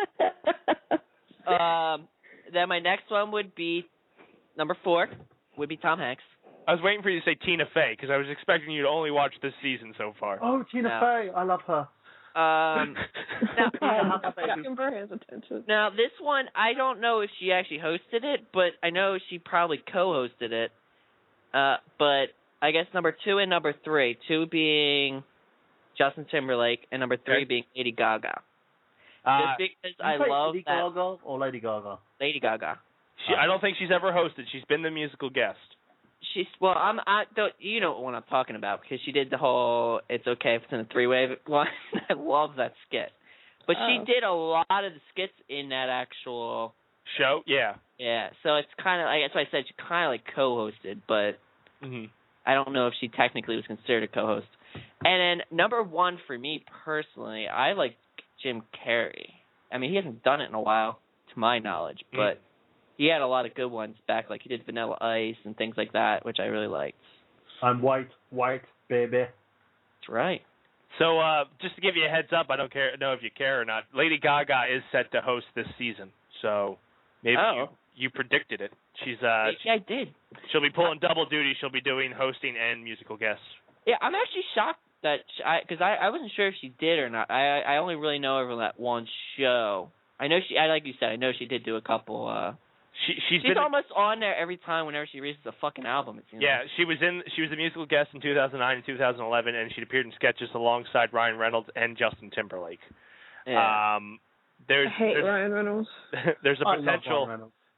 I? Then my next one would be number 4. Would be Tom Hanks. I was waiting for you to say Tina Fey because I was expecting you to only watch this season so far. Oh, Tina Fey, I love her. Now this one, I don't know if she actually hosted it, but I know she probably co-hosted it. But I guess number 2 and number 3, 2 being Justin Timberlake and number 3 being Lady Gaga. Just because I love Lady that. Gaga or Lady Gaga? Lady Gaga. I don't think she's ever hosted. She's been the musical guest. I know what I'm talking about because she did the whole "It's okay if it's in a 3-way" one. I love that skit, but she did a lot of the skits in that actual show. Yeah. Yeah. So it's kind of that's why I said she kind of like co-hosted, but I don't know if she technically was considered a co-host. And then number 1 for me personally, I like Jim Carrey. I mean, he hasn't done it in a while, to my knowledge, but. He had a lot of good ones back, like he did Vanilla Ice and things like that, which I really liked. I'm white, baby. That's right. So, just to give you a heads up, I don't know if you care or not. Lady Gaga is set to host this season, so maybe you predicted it. She's yeah, I did. She'll be pulling double duty. She'll be doing hosting and musical guests. Yeah, I'm actually shocked that because I wasn't sure if she did or not. I only really know her from that one show. I know like you said, I know she did do a couple. She's almost on there every time whenever she releases a fucking album. It seems. Yeah, she was a musical guest in 2009 and 2011, and she'd appeared in sketches alongside Ryan Reynolds and Justin Timberlake. Yeah. I hate Ryan Reynolds. There's a potential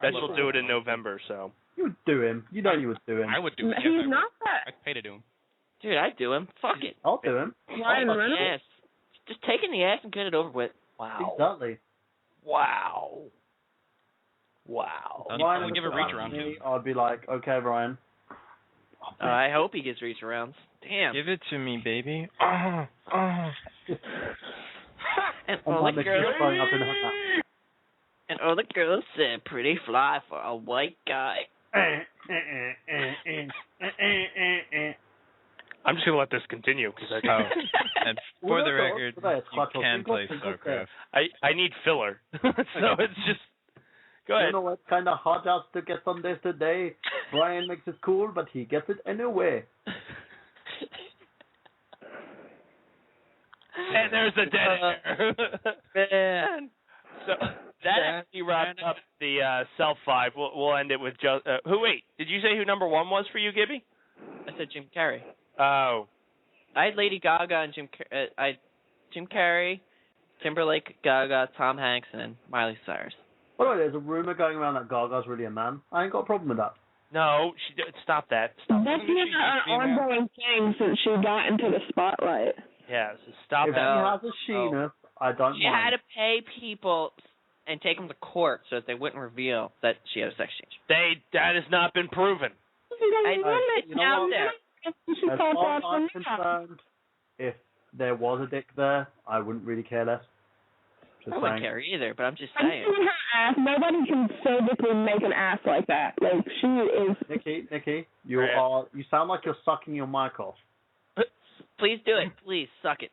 that she'll do it in November. So you would do him. You know you would do him. I would do him. He's not that. I'd pay to do him. Dude, I'd do him. Fuck it. I'll do him. Ryan Reynolds. Ass. Just take in the ass and get it over with. Wow. Exactly. Wow. I'll give a reach around to him. I'd be like, okay, Ryan. I hope he gets reach arounds. Damn. Give it to me, baby. And all the girls said pretty fly for a white guy. I'm just gonna let this continue because and for the record, you can play StarCraft. I need filler, so it's just. Go ahead. You know what kind of hot dogs to get on this today? Brian makes it cool, but he gets it anyway. And there's a dead air. Man. So that actually wraps up the Self 5. We'll end it with wait, did you say who number 1 was for you, Gibby? I said Jim Carrey. Oh. I had Lady Gaga and Jim Carrey, Timberlake, Gaga, Tom Hanks, and then Miley Cyrus. By the way, there's a rumor going around that Gaga's really a man. I ain't got a problem with that. No, stop that. Stop That's been an ongoing thing since she got into the spotlight. Yeah, so stop if that. If she has a sheeness, I don't She mind. had to pay people and take them to court so that they wouldn't reveal that she had a sex change. That has not been proven. It's out there. As far as I'm concerned, if there was a dick there, I wouldn't really care less. I wouldn't care either, but I'm just saying. Her ass. Nobody can physically make an ass like that. Like, she is... Nikki, you sound like you're sucking your mic off. Please do it. Please, suck it.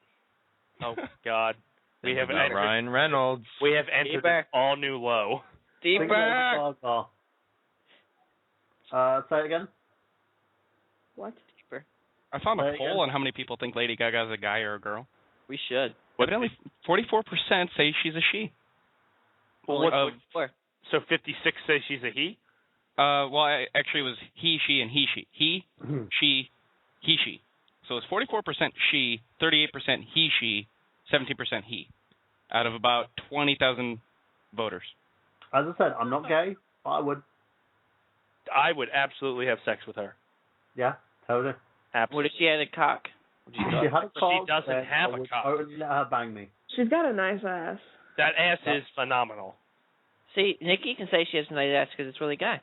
Oh, God. We have entered, Ryan Reynolds. We have entered an all-new low. Deeper. Say it again. What? Deeper. I found a poll on how many people think Lady Gaga is a guy or a girl. We should. Evidently, 44% say she's a she. Well, so 56 say she's a he? Actually, it was he, she, and he, she. He, she, he, she. So it's 44% she, 38% he, she, 17% he, out of about 20,000 voters. As I said, I'm not gay, but I would. I would absolutely have sex with her. Yeah, totally. Absolutely. What if she had a cock? She had a cock. She doesn't have a cock. I would let her bang me. She's got a nice ass. That ass is phenomenal. See, Nikki can say she has a nice ass because it's really gay.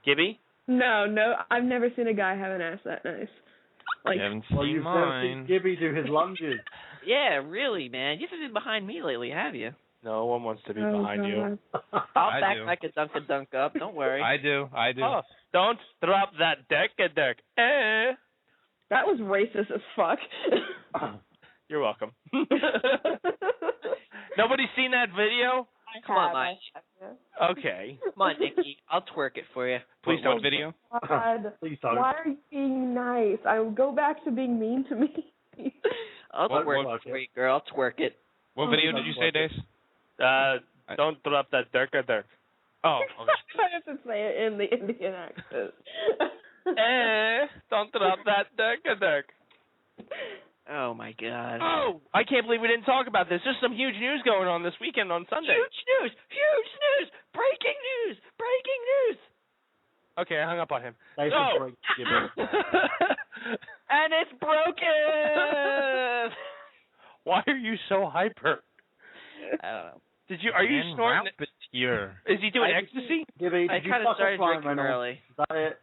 Gibby? No, I've never seen a guy have an ass that nice. Like, you haven't well, seen you've mine. never seen Gibby do his lunges. Yeah, really, man. You haven't been behind me lately, have you? No one wants to be behind you. I'll back like a dunk up. Don't worry. I do. Oh, don't drop that deck. That was racist as fuck. You're welcome. Nobody's seen that video? Come on, Mike. Okay. Come on, Nikki. I'll twerk it for you. Please don't video. God, Please don't. why are you being nice? I will go back to being mean to me. I'll twerk it for you, girl. I'll twerk it. What video did you say, Dace? Don't drop that dirk. Oh, okay. I have to say it in the Indian accent. Don't drop that dirk. Oh, my God. Oh, I can't believe we didn't talk about this. There's some huge news going on this weekend on Sunday. Huge news. Breaking news. Okay, I hung up on him. And it's broken. Why are you so hyper? I don't know. Are you snorting? Is he doing ecstasy? Gibby, I kind of started drinking early. Is that it?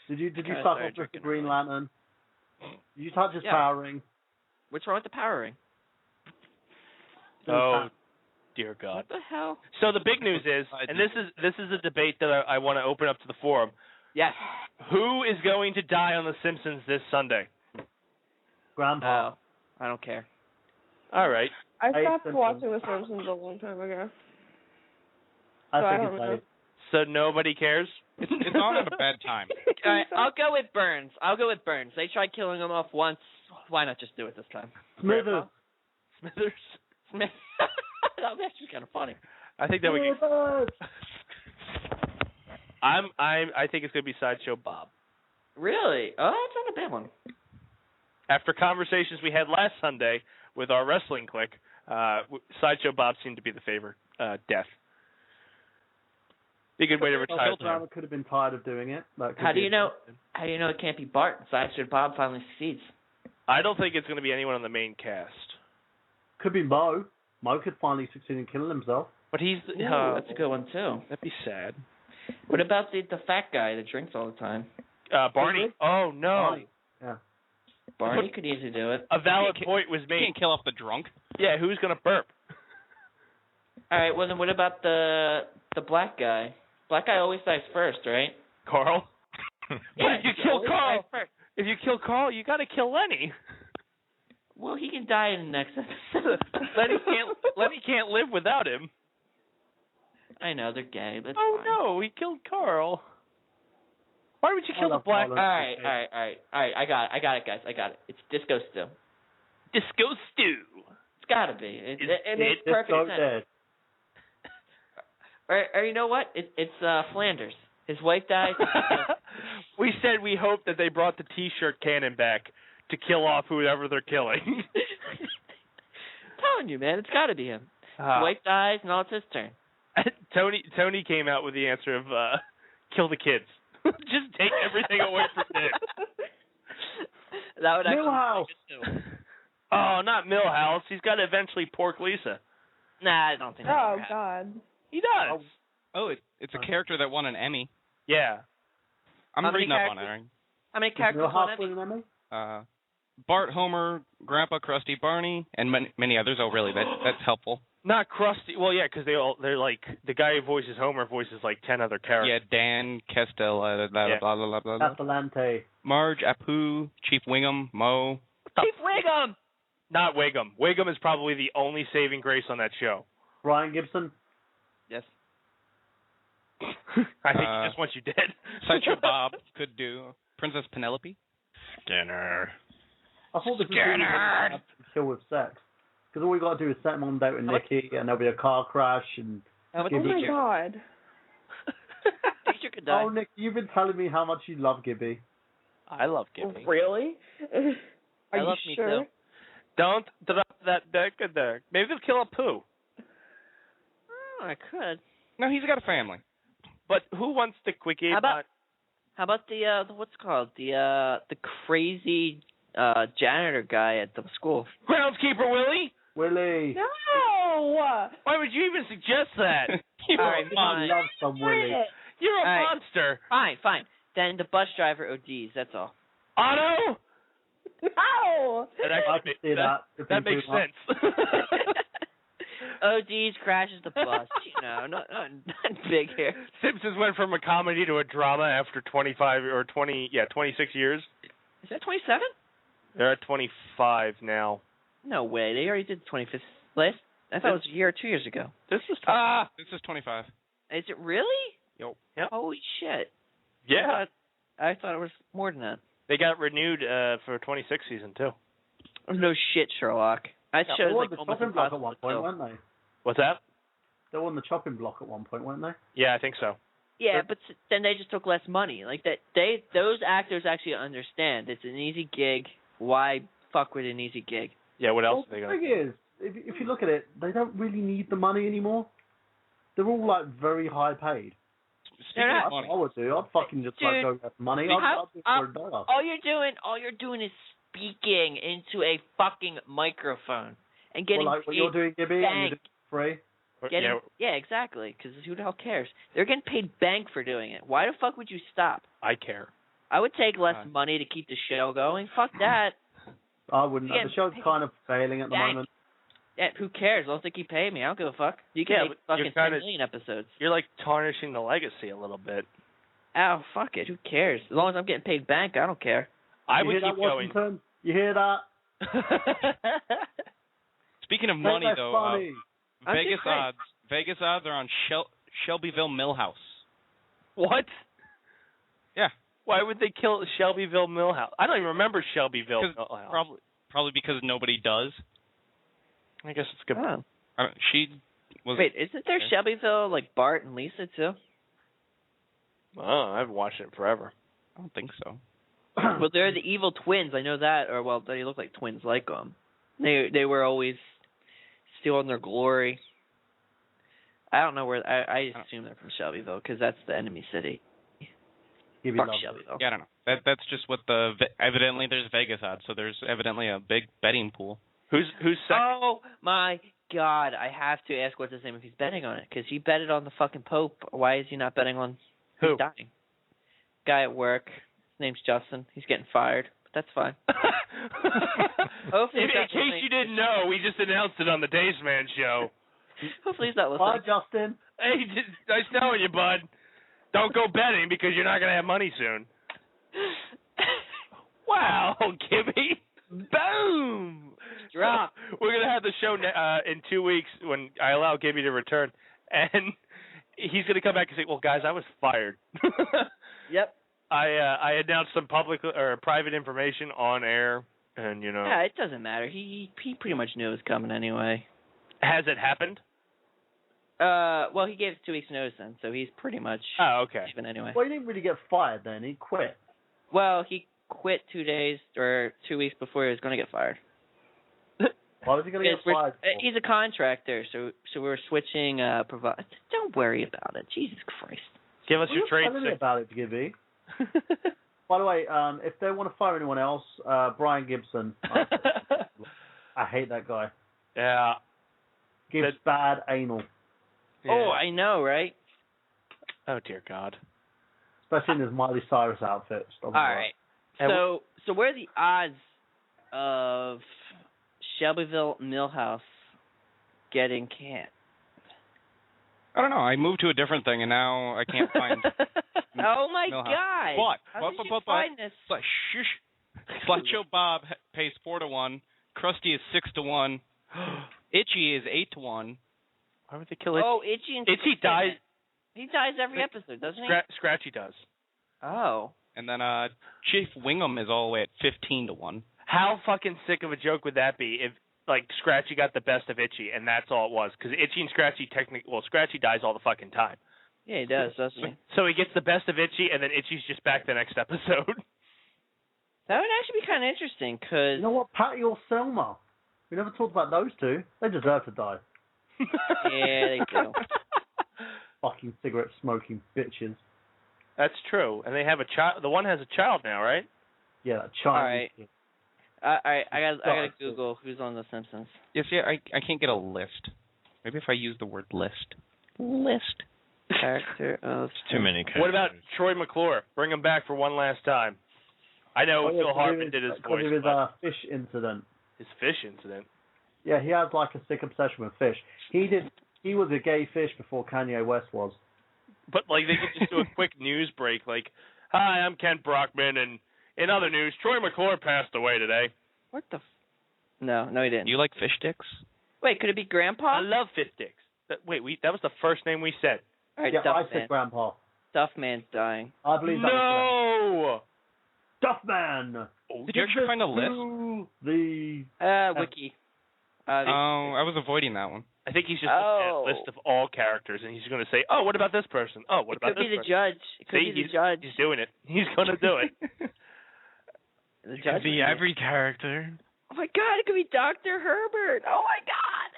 Did you suck off the Green Lantern? Did you touch his power ring? What's wrong with the power ring? Oh, dear God. What the hell? So the big news is, and this is a debate that I want to open up to the forum. Yes. Who is going to die on The Simpsons this Sunday? Grandpa. Oh, I don't care. All right. I stopped watching The Simpsons a long time ago. I think it's safe. So nobody cares? It's on at a bad time. All right, I'll go with Burns. They tried killing him off once. Why not just do it this time? Smithers. Smith. That was actually kind of funny. I think that would get... I think it's going to be Sideshow Bob. Really? Oh, that's not a bad one. After conversations we had last Sunday with our wrestling clique, Sideshow Bob seemed to be the favorite death. Be a good way to retire. Drama could have been tired of doing it. How do you know it can't be Bart? Sideshow Bob finally succeeds. I don't think it's going to be anyone on the main cast. Could be Mo. Mo could finally succeed in killing himself. But he's... that's a good one, too. That'd be sad. What about the fat guy that drinks all the time? Barney. Oh, no. Barney. Yeah. Barney could easily do it. A valid point was made. You can't kill off the drunk. Yeah, who's going to burp? All right, well, then what about the black guy? Black guy always dies first, right? Carl? Yeah, if you kill Carl, you got to kill Lenny. Well, he can die in the next episode. Lenny can't live without him. I know, they're gay, but fine. No, he killed Carl. Why would you kill the black? All right. I got it, guys. I got it. It's Disco Stew. Disco Stew. It's got to be. It makes perfect sense. Or you know what? It's Flanders. His wife dies. We said we hope that they brought the T-shirt cannon back to kill off whoever they're killing. I'm telling you, man, it's got to be him. His wife dies, and now it's his turn. Tony came out with the answer of kill the kids. Just take everything away from Nick. That would actually Millhouse. Oh, not Millhouse. He's got to eventually pork Lisa. Nah, I don't think that Oh ever happened. God. He does. Oh, it's a character that won an Emmy. Yeah. I'm How many reading up on characters? it. Right? How many characters Millhouse on win an Emmy? Bart, Homer, Grandpa, Krusty, Barney, and many others. Oh, really? That's helpful. Not Krusty. Well, yeah, because they're like the guy who voices Homer voices like 10 other characters. Yeah, Dan, Kestel, blah, blah, blah, blah, blah, blah. Castellante. Marge, Apu, Chief Wiggum, Mo. Chief Wiggum! Not Wiggum. Wiggum is probably the only saving grace on that show. Brian Gibson. Yes. I think he just wants you dead. Sideshow Bob could do. Princess Penelope. Skinner. I thought this was kill with sex. Because all we got to do is set him on date with Nikki, and there'll be a car crash, and... Oh my God. Teacher could die. Oh, Nick, you've been telling me how much you love Gibby. I love Gibby. Really? Are you love me sure? too. Don't drop that deck. Maybe they'll kill a poo. Oh, I could. No, he's got a family. But who wants the quickie? How about the what's it called? The crazy janitor guy at the school. Groundskeeper Willie? Willie. No! Why would you even suggest that? All right, I love some Willie. You're a All right. monster. Fine. Then the bus driver ODs, that's all. Otto? No! I can see that. That makes sense. ODs, crashes the bus. Not big here. Simpsons went from a comedy to a drama after 26 years. Is that 27? They're at 25 now. No way. They already did the 25th last. I thought it was a year or 2 years ago. This is This is 25. Is it really? Yep. Holy shit. Yeah. I thought it was more than that. They got renewed for 26 season too. No shit, Sherlock. That They show's were like the almost chopping block at impossible one to point, kill. weren't they? What's that? They were on the chopping block at one point, weren't they? Yeah, I think so. Yeah, but then they just took less money. Like that, those actors actually understand it's an easy gig. Why fuck with an easy gig? Yeah, what else Well, are they the going to thing is, if you look at it, they don't really need the money anymore. They're all like very high paid. Speaking not. of money, I would do. I'd fucking just like go get money. I'd do it for $1. All you're doing is speaking into a fucking microphone and getting Well, like what paid you're doing, Gibby, and you're bank. doing it for free. Yeah, exactly. Because who the hell cares? They're getting paid bank for doing it. Why the fuck would you stop? I care. I would take less money to keep the show going. Fuck that. I wouldn't. Yeah, The show's kind of failing at the bank. moment. Yeah, who cares? As long as they keep paying me, I don't give a fuck. You can Yeah, make but you're fucking 10 kinda- million episodes. You're like tarnishing the legacy a little bit. Oh, fuck it. Who cares? As long as I'm getting paid bank, I don't care. I You would hear keep that, going. Washington? You hear that? speaking of Ain't money, that though, funny? I'm Vegas just great. odds. Vegas odds are on Shelbyville Millhouse. What? Yeah. Why would they kill Shelbyville Millhouse? I don't even remember Shelbyville Millhouse. Probably because nobody does. I guess it's good. Oh. She was. Wait, isn't there Shelbyville, like Bart and Lisa, too? Oh, I haven't watched it in forever. I don't think so. Well, they're the evil twins. I know that. Or, well, they look like twins like them. They were always stealing their glory. I don't know where. I assume they're from Shelbyville because that's the enemy city. Fuck Shelbyville. Yeah, I don't know. That's just what evidently there's Vegas odds, so there's evidently a big betting pool. Who's second? Oh my God! I have to ask what's his name if he's betting on it because he betted on the fucking Pope. Why is he not betting on Who? who's dying? Guy at work. His name's Justin. He's getting fired, but that's fine. Hopefully, in case you didn't know, we just announced it on the Dace Man show. Hopefully he's not listening. Bye, Justin. Hey, nice knowing you, bud. Don't go betting because you're not going to have money soon. Wow, Gibby. Boom. Drop. We're going to have the show in 2 weeks when I allow Gibby to return. And he's going to come back and say, well, guys, I was fired. Yep. I announced some public or private information on air, and, you know. Yeah, it doesn't matter. He pretty much knew it was coming anyway. Has it happened? Well, he gave us 2 weeks' notice then, so he's pretty much even anyway. Well, he didn't really get fired then. He quit. Well, he quit 2 days or 2 weeks before he was going to get fired. Why was he going to get fired? He's a contractor, so we're switching. Don't worry about it. Jesus Christ. Give us your trade. Tell me about it, Gibby. By the way, if they want to fire anyone else, Brian Gibson. I hate that guy. Yeah. Gives bad anal. Yeah. Oh, I know, right? Oh dear God. Especially in his Miley Cyrus outfit. All right. So what are the odds of Shelbyville Millhouse getting canned? I don't know. I moved to a different thing, and now I can't find. Oh my Millhouse. God! What? How did you find this? Shush. Slideshow Bob pays 4-1. Krusty is 6-1. Itchy is 8-1. Why would they kill Itchy? Oh, Itchy and Itchy dies. He dies every episode, doesn't he? Scratchy does. Oh. And then Chief Wingham is all the way at 15-1. How fucking sick of a joke would that be if like Scratchy got the best of Itchy and that's all it was? Because Itchy and Scratchy Scratchy dies all the fucking time. Yeah, he does, doesn't he? So he gets the best of Itchy and then Itchy's just back the next episode. That would actually be kind of interesting, because... You know what, Patty or Selma? We never talked about those two. They deserve to die. Yeah, they do. Fucking cigarette-smoking bitches. That's true. And they have a child. The one has a child now, right? Yeah, that child. All right, I gotta Google who's on The Simpsons. Yes, yeah, I can't get a list. Maybe if I use the word list. List. Character of... Too many characters. What about Troy McClure? Bring him back for one last time. I know Phil Hartman did his voice. Because of his fish incident. His fish incident? Yeah, he has like a sick obsession with fish. He was a gay fish before Kanye West was. But like they could just do a quick news break, like, "Hi, I'm Kent Brockman, and in other news, Troy McClure passed away today." What the? No, he didn't. You like fish sticks? Wait, could it be Grandpa? I love fish sticks. That was the first name we said. All right, yeah, I Duff said Grandpa. Duffman's dying. I believe that was Duffman. Did you actually find a list? Wiki. I was avoiding that one. I think he's just looking at a list of all characters, and he's going to say, "Oh, what about this person? Oh, what about this person?" It could be the judge. It could be the judge. He's doing it. He's going to do it. It could be every character. Oh my God! It could be Dr. Herbert. Oh my God!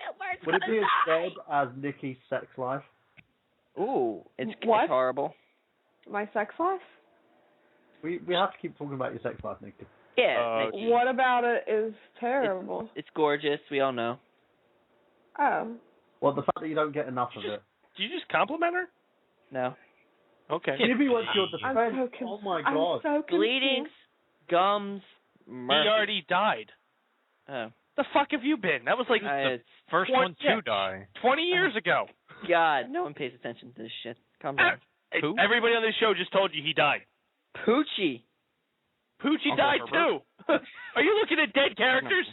Would it be as dead as Nikki's sex life? Ooh, it's What? horrible. My sex life? We have to keep talking about your sex life, Nikki. Yeah. What about it is terrible? It's gorgeous. We all know. Oh. Well, the fact that you don't get enough of it. Do you just compliment her? No. Okay. Gibby went to your defense. Oh my God. I'm so confused. Bleedings, gums, murder. He already died. Oh. The fuck have you been? That was like the first one to die. 20 years ago. God, no one pays attention to this shit. Calm down. Who? Everybody on this show just told you he died. Poochie. Poochie Uncle died Herbert? too. Are you looking at dead characters?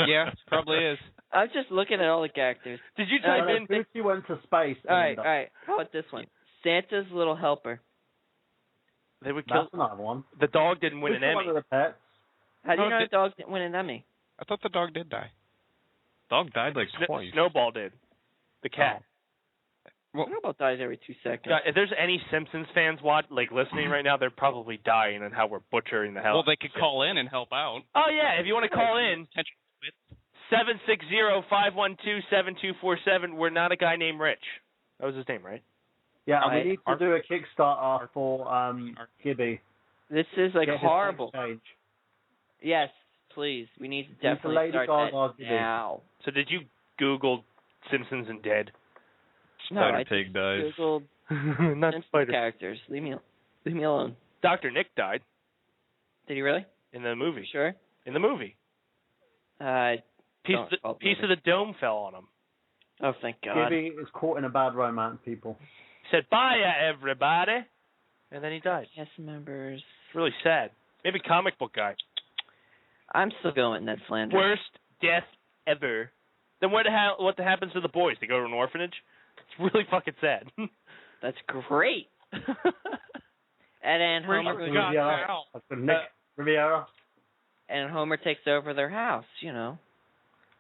Yeah, probably is. I'm just looking at all the characters. Did you type in? Poochie went to space. All right. How about this one? Santa's Little Helper. They would kill. That's another one. The dog didn't win an Emmy. One of the pets. How do you know the dog didn't win an Emmy? I thought the dog did die. Dog died like twice. Snowball did. The cat. Well, Snowball dies every 2 seconds. Yeah, if there's any Simpsons fans listening right now, they're probably dying and how we're butchering the hell. Well, they could call in and help out. Oh yeah, if you want to call in, 760-512-7247. We're not a guy named Rich. That was his name, right? Yeah, we need to do a Kickstarter for Gibby. This is like Get horrible. Change. Yes, please. We need to definitely start that now. So did you Google Simpsons and dead? No, I Spider Pig dies. Googled Not Simpsons Spider. characters. Leave me alone. Dr. Nick died. Did he really? In the movie. Sure. In the movie. Piece of the dome fell on him. Oh, thank God. Gibby is caught in a bad romance, people. He said, "Bye, everybody," and then he died. Yes, members. It's really sad. Maybe comic book guy. I'm still going Ned Flanders. Worst death ever. Then what happens to the boys? They go to an orphanage? It's really fucking sad. That's great. And then Homer Riviera. And Homer takes over their house,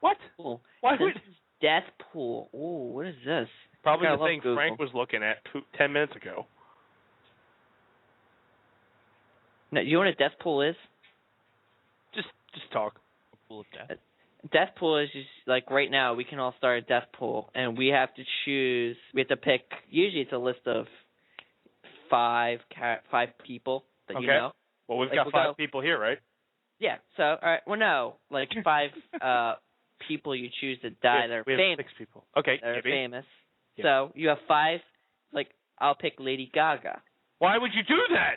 What? Cool. Why would Death Pool. Ooh, what is this? Probably I the thing Google. Frank was looking at 10 minutes ago. No, you know what a death pool is? Just talk. A pool of death. death pool is just like right now. We can all start a death pool, and we have to choose. We have to pick. Usually, it's a list of five people that you know. Well, we've got 5 people here, right? Yeah. So, all right. Well, no, like 5 people you choose to die. They're we have famous. 6 people. Okay. They're Gibby. famous. Yeah. So you have 5. Like I'll pick Lady Gaga. Why would you do that?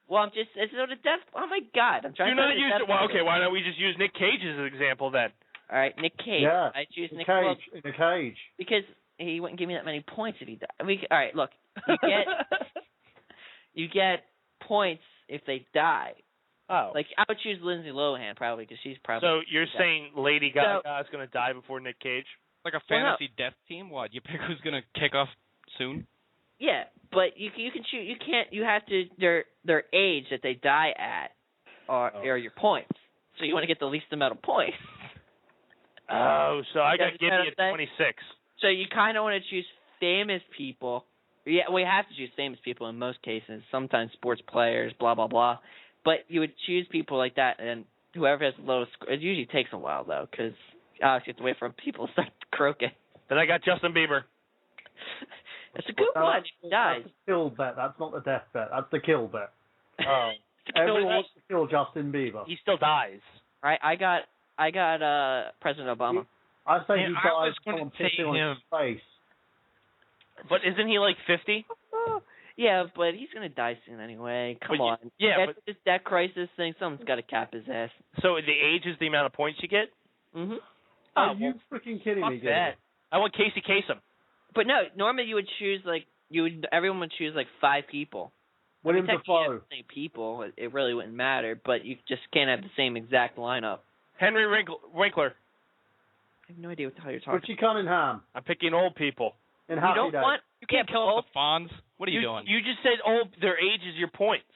Well, I'm just it's not a death. Oh my God! I'm trying do to. Not use it. Well, okay. Why don't we just use Nick Cage as an example then? All right, Nick Cage. Yeah. I choose Nick Cage. In a cage. Because he wouldn't give me that many points if he died. All right, look. You get points if they die. Oh. Like I would choose Lindsay Lohan probably because she's probably. So you're saying Lady Gaga is going to die before Nick Cage? Like a fantasy death team? What? You pick who's going to kick off soon? Yeah, but you can choose. You can't. You have to. Their age that they die at are your points. So you want to get the least amount of points. Oh, so I got Gibby at 26. So you kind of want to choose famous people. Yeah, we have to choose famous people in most cases. Sometimes sports players, blah blah blah. But you would choose people like that, and whoever has the lowest score. It usually takes a while though, because Alex gets to wait for people to start croaking. Then I got Justin Bieber. It's a good one. He dies. That's the kill bet. That's not the death bet. That's the kill bet. Oh. Everyone wants to kill Justin Bieber. He still dies. Right. I got President Obama. I say he dies from pissing on his face. But isn't he like 50? Yeah, but he's gonna die soon anyway. Come on. But this debt crisis thing, someone's got to cap his ass. So the age is the amount of points you get? Mhm. Are you freaking kidding me? That. I want Casey Kasem. But no, normally you would choose everyone would choose like 5 people. William Dafoe. Same people, it really wouldn't matter, but you just can't have the same exact lineup. Henry Winkler. I have no idea what the hell you're talking Richie Cunningham. I'm picking old people. In You can't kill off the Fonz. What are you doing? You just said their age is your points.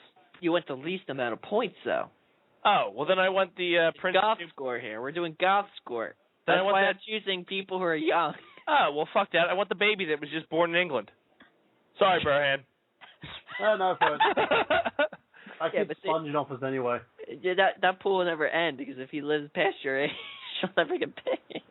You want the least amount of points, though. Oh, well then I want the Prince golf score here. We're doing golf score. Then That's why I'm choosing people who are young. Oh, well, fuck that. I want the baby that was just born in England. Sorry, Burhan. No, I keep sponging off us anyway. Yeah, that pool will never end because if he lives past your age, she'll never get paid.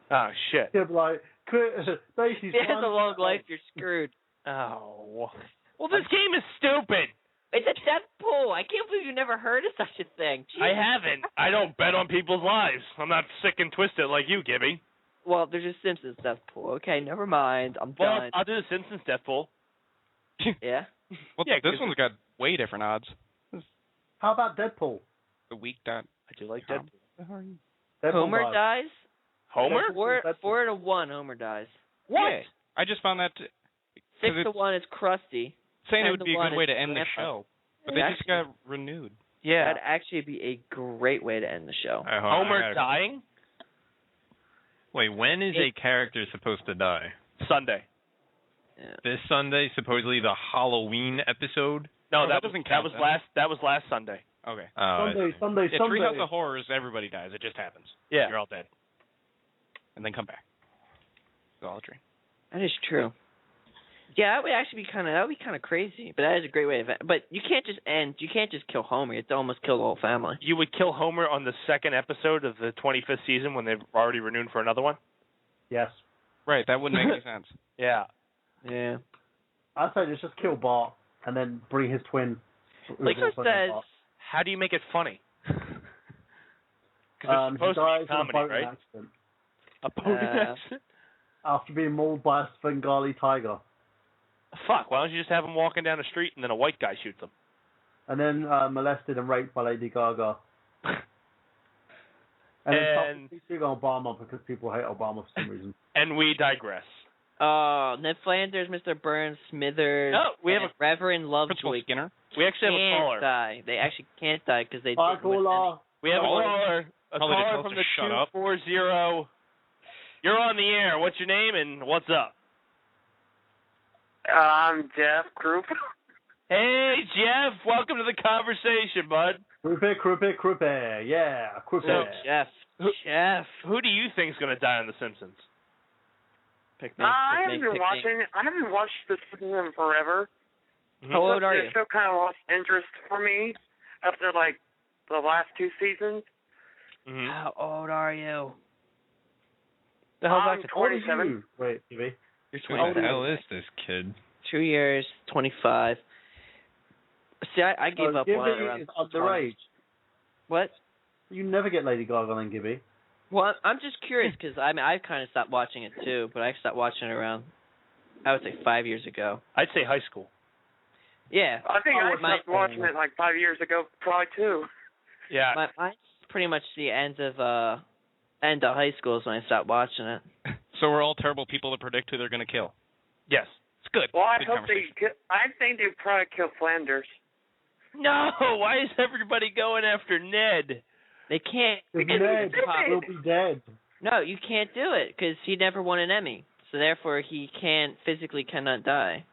Oh, shit. Yeah, but like, if he has a long life, you're screwed. Oh. Well, this game is stupid. It's a death pool. I can't believe you never heard of such a thing. Jesus. I haven't. I don't bet on people's lives. I'm not sick and twisted like you, Gibby. Well, there's a Simpsons death pool. Okay, never mind. I'm done. I'll do the Simpsons death pool. Yeah? Well, yeah, this one's got way different odds. How about Deadpool? The week that I do like Deadpool. Homer dies? Homer? 4 to 1, Homer dies. What? Yeah, I just found that. 6 to 1 is Krusty. Saying it would be a good way to end the show, but they just got renewed. Yeah. That'd actually be a great way to end the show. Homer dying? Wait, when is a character supposed to die? Sunday. Yeah. This Sunday, supposedly the Halloween episode? No, that doesn't count. That was last Sunday. Okay. Sunday. Treehouse of Horrors, everybody dies. It just happens. Yeah. You're all dead. And then come back. It's all a dream. That is true. Yeah, that would actually be kind of crazy, but that is a great way of. But you can't just kill Homer. You have to almost kill the whole family. You would kill Homer on the second episode of the 25th season when they've already renewed for another one? Yes. Right, that wouldn't make any sense. Yeah. Yeah. I'd say just kill Bart and then bring his twin. Like it says, how do you make it funny? Because it's he supposed to be comedy, right? Accident. A boating accident? After being mauled by a Bengali tiger. Fuck, why don't you just have him walking down the street and then a white guy shoots him? And then molested and raped by Lady Gaga. and then Obama because people hate Obama for some reason. And we digress. Ned Flanders, Mr. Burns, Smithers. No, we have a Reverend Lovejoy. Skinner. We actually have a caller. Die. They actually can't die because they. We have a caller. A caller from the 240. You're on the air. What's your name and what's up? I'm Jeff Krupp. Hey, Jeff. Welcome to the conversation, bud. Krupp. Yeah, Krupp. So, Jeff. Who do you think is going to die on The Simpsons? I haven't watched The Simpsons in forever. How old are you? The show kind of lost interest for me after, like, the last 2 seasons. Mm-hmm. How old are you? The hell's I'm that? 27. Wait, Gibby. You're Who 27. the hell is this kid? 2 years, 25. See, I gave up Gibby on it around is underage. What? You never get Lady Gaga on Gibby. Well, I'm just curious because I kind of stopped watching it too, but I stopped watching it around, I would say 5 years ago. I'd say high school. Yeah. I think I stopped watching it like 5 years ago, probably too. Yeah. Mine's pretty much the end of high school is when I stopped watching it. So we're all terrible people to predict who they're going to kill. Yes. It's good. Well, I Good hope I think they'd probably kill Flanders. No, why is everybody going after Ned? They can't. Ned will be dead. No, you can't do it because he never won an Emmy, so therefore he cannot die.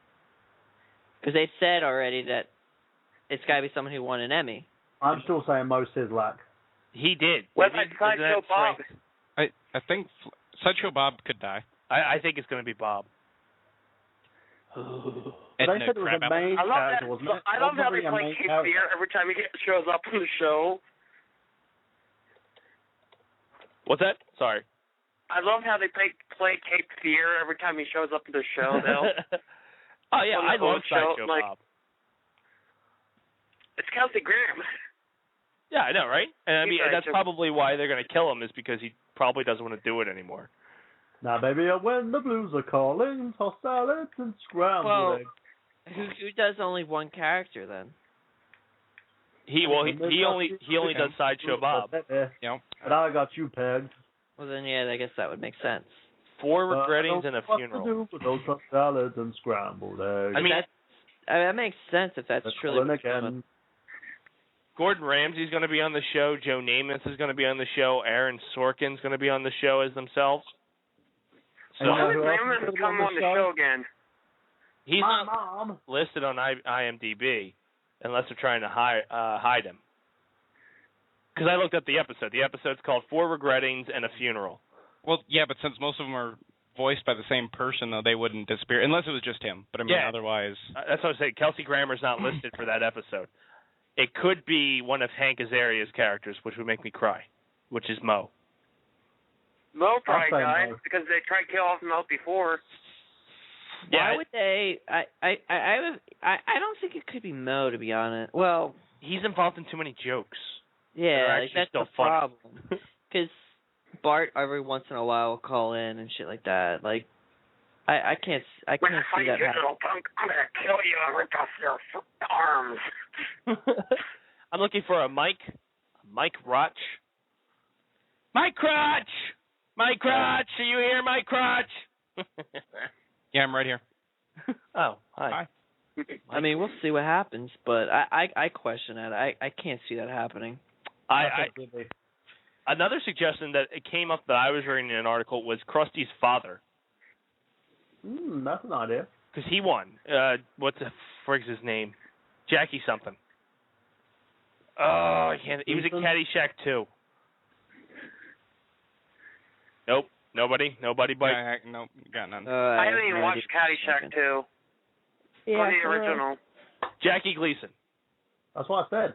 Because they said already that it's got to be someone who won an Emmy. I'm still saying Mo Sizlak. He did. What about Sideshow Bob? I think Sideshow Bob could die. I think it's going to be Bob. They said it was a main character, wasn't it? I love how they play Cape Fear every time he shows up on the show. What's that? Sorry. I love how they play Cape Fear every time he shows up on the show, though. Oh, yeah, I love Sideshow Bob. It's Kelsey Graham. Yeah, I know, right? And I mean, Right, that's probably why they're going to kill him, is because he probably doesn't want to do it anymore. Now, baby, when the blues are calling, toss salads and scrambled eggs. Who does only one character then? He only does Sideshow Bob. Yep. And I got you pegged. Well, then, yeah, I guess that would make sense. 4 regrettings and a What funeral. to do with those tossed salads and scrambled eggs? I mean, that makes sense if that's truly. Again. Gordon Ramsay's going to be on the show. Joe Namath is going to be on the show. Aaron Sorkin's going to be on the show as themselves. So Why would Namath come on the show again? He's not listed on IMDb unless they're trying to hide him. Because I looked up the episode. The episode's called 4 Regrettings and a Funeral. Well, yeah, but since most of them are voiced by the same person, though, they wouldn't disappear, unless it was just him. But, I mean, otherwise... That's what I was saying. Kelsey Grammer's not listed for that episode. It could be one of Hank Azaria's characters, which would make me cry, which is Mo. Mo probably died because they tried to kill off Mo before. Why would they? I don't think it could be Mo, to be honest. Well, he's involved in too many jokes. Yeah, like that's the funny. problem. Because Bart every once in a while will call in and shit like that. Like, I can't see that you little punk, I'm gonna kill you and rip off your arms. I'm looking for a Mike Roch. Mike Crotch! Mike Crotch! Are you here, Mike Crotch? Yeah, I'm right here. Oh, hi. I mean, we'll see what happens, but I question that. I can't see that happening. Another suggestion that it came up that I was reading in an article was Krusty's father. That's an idea. Because he won. What the frig's his name? Jackie something. Oh, I can't. He was in Caddyshack 2. Nope. Nobody, Mike. Nope, got none. I haven't even watched Caddyshack 2. Yeah, or the original. Jackie Gleason. That's what I said.